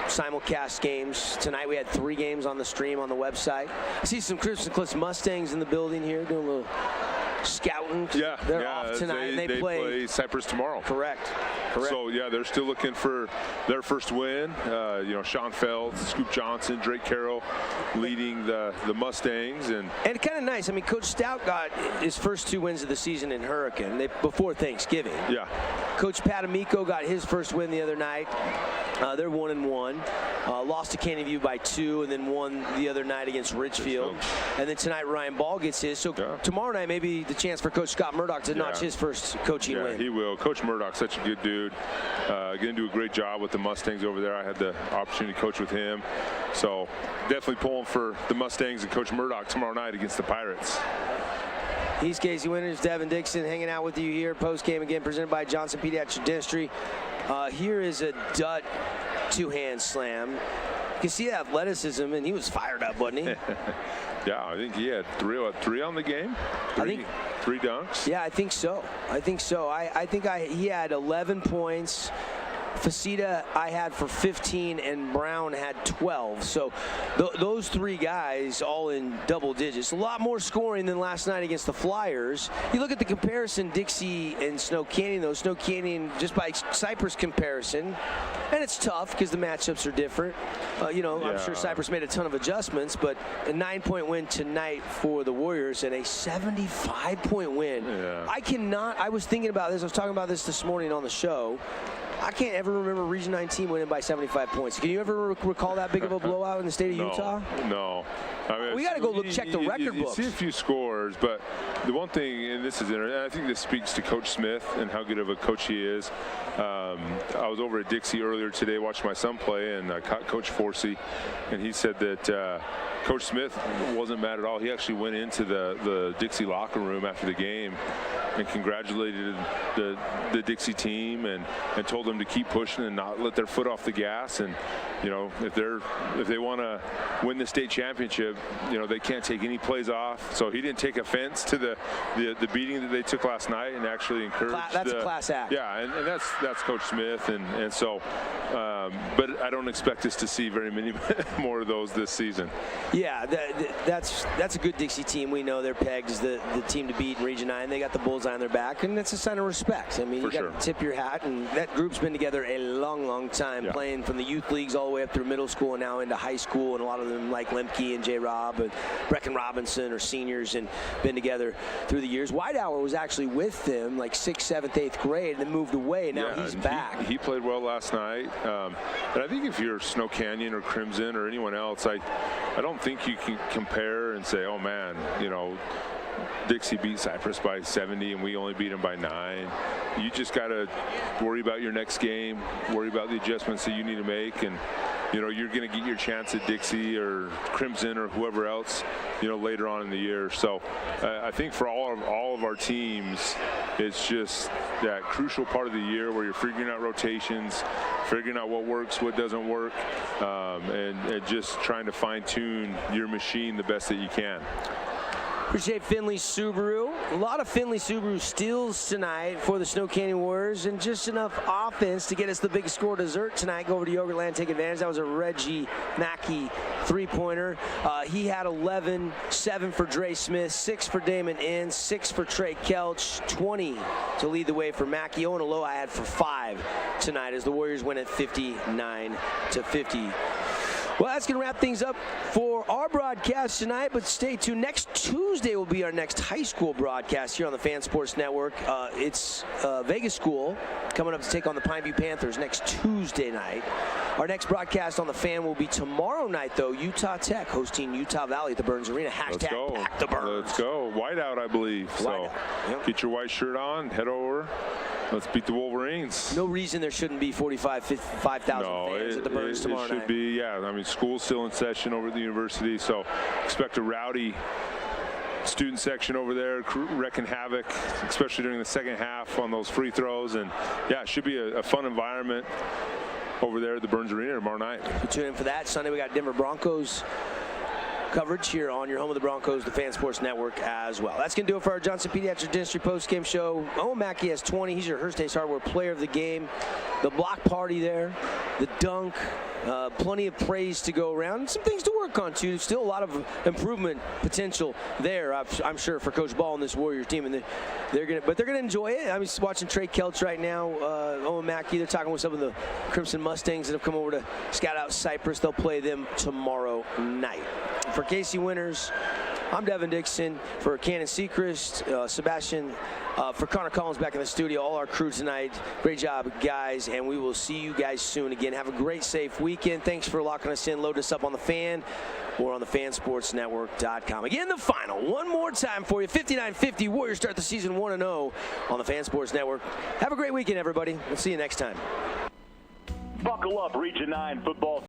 simulcast games. Tonight we had 3 games on the stream on the website. I see some Crimson Cliffs Mustangs in the building here doing a little scouting. Yeah, they're off tonight. They play Cyprus tomorrow. Correct. So they're still looking for their first win. Sean Felds, Scoop Johnson, Drake Carroll leading the Mustangs, and kind of nice. I mean, Coach Stout got his first 2 wins of the season in Hurricane before Thanksgiving. Yeah. Coach Patamico got his first win the other night. They're 1-1. Lost to Canyon View by 2, and then won the other night against Richfield. And then tonight Ryan Ball gets his. So tomorrow night maybe the chance for Coach Scott Murdoch to notch his first coaching win. He will. Coach Murdoch's such a good dude. Going to do a great job with the Mustangs over there. I had the opportunity to coach with him. So definitely pulling for the Mustangs and Coach Murdoch tomorrow night against the Pirates. He's KC Winners, Devin Dixon, hanging out with you here. Post-game again presented by Johnson Pediatric Dentistry. Here is a Dutt two-hand slam. You can see the athleticism, and he was fired up, wasn't he? Yeah, I think he had three on the game. Three dunks. Yeah, I think so. I think he had 11 points. Facita I had for 15, and Brown had 12. So those three guys all in double digits. A lot more scoring than last night against the Flyers. You look at the comparison, Dixie and Snow Canyon, though. Snow Canyon, just by Cyprus comparison, and it's tough because the matchups are different. I'm sure Cyprus made a ton of adjustments, but a 9-point win tonight for the Warriors and a 75-point win. Yeah. I was thinking about this. I was talking about this morning on the show. I can't ever remember a Region 9 team winning by 75 points. Can you ever recall that big of a blowout in the state of Utah? No. I mean, we got to go check the record books. You see a few scores, but the one thing, and this is interesting, I think this speaks to Coach Smith and how good of a coach he is. I was over at Dixie earlier today watching my son play, and I caught Coach Forsey, and he said that Coach Smith wasn't mad at all. He actually went into the Dixie locker room after the game and congratulated the Dixie team and told them to keep pushing and not let their foot off the gas. And if they want to win the state championship, they can't take any plays off. So he didn't take offense to the beating that they took last night, and actually encouraged. That's a class act. Yeah, and that's Coach Smith, and so. But I don't expect us to see very many more of those this season. Yeah, that's a good Dixie team. We know they're pegged as the team to beat in Region 9. They got the bullseye on their back, and that's a sign of respect. I mean, you got to tip your hat, and that group's been together a long, long time, playing from the youth leagues all the way up through middle school and now into high school, and a lot of them like Lemke and J. Rob and Brecken Robinson are seniors and been together through the years. Whitehour was actually with them like 6th, 7th, 8th grade, and then moved away, and now he's back. He played well last night. And I think if you're Snow Canyon or Crimson or anyone else, I don't think you can compare and say, oh man, Dixie beat Cyprus by 70 and we only beat them by 9. You just got to worry about your next game, worry about the adjustments that you need to make, and you're going to get your chance at Dixie or Crimson or whoever else, later on in the year. So I think for all of our teams, it's just that crucial part of the year where you're figuring out rotations, figuring out what works, what doesn't work, and just trying to fine-tune your machine the best that you can. Appreciate Finley Subaru. A lot of Finley Subaru steals tonight for the Snow Canyon Warriors, and just enough offense to get us the big score dessert tonight. Go over to Yogurtland, take advantage. That was a Reggie Mackey three-pointer. He had 11, 7 for Dre Smith, 6 for Damon Inns, 6 for Trey Kelch, 20 to lead the way for Mackey. Owen Aloha I had for 5 tonight as the Warriors win at 59-50. Well, that's going to wrap things up for our broadcast tonight, but stay tuned. Next Tuesday will be our next high school broadcast here on the Fan Sports Network. It's Vegas School coming up to take on the Pineview Panthers next Tuesday night. Our next broadcast on the Fan will be tomorrow night, though. Utah Tech hosting Utah Valley at the Burns Arena. Hashtag Pack the Burns. Let's go. Whiteout, I believe. So get your white shirt on, head over. Let's beat the Wolverines. No reason there shouldn't be 5,000 fans at the Burns tomorrow night. It should be, yeah. I mean, school's still in session over at the university, so expect a rowdy student section over there wrecking havoc, especially during the second half on those free throws. And, yeah, it should be a fun environment over there at the Burns Arena tomorrow night. Tune in for that. Sunday we got Denver Broncos coverage here on your home of the Broncos, the Fan Sports Network as well. That's going to do it for our Johnson Pediatric Dentistry postgame show. Owen Mackey has 20. He's your Hearst Ace Hardware player of the game. The block party there, the dunk, plenty of praise to go around. Some things to work on, too. Still a lot of improvement potential there, I'm sure, for Coach Ball and this Warriors team. And they're gonna enjoy it. I'm just watching Trey Kelch right now, Owen Mackey. They're talking with some of the Crimson Mustangs that have come over to scout out Cyprus. They'll play them tomorrow night. For Casey Winters, I'm Devin Dixon. For Cannon Sechrist, Sebastian, for Connor Collins back in the studio, all our crew tonight. Great job, guys, and we will see you guys soon again. Have a great, safe weekend. Thanks for locking us in. Load us up on the Fan or on the fansportsnetwork.com. Again, the final, one more time for you. 59-50, Warriors start the season 1-0 on the Fan Sports Network. Have a great weekend, everybody. We'll see you next time. Buckle up, Region 9 football.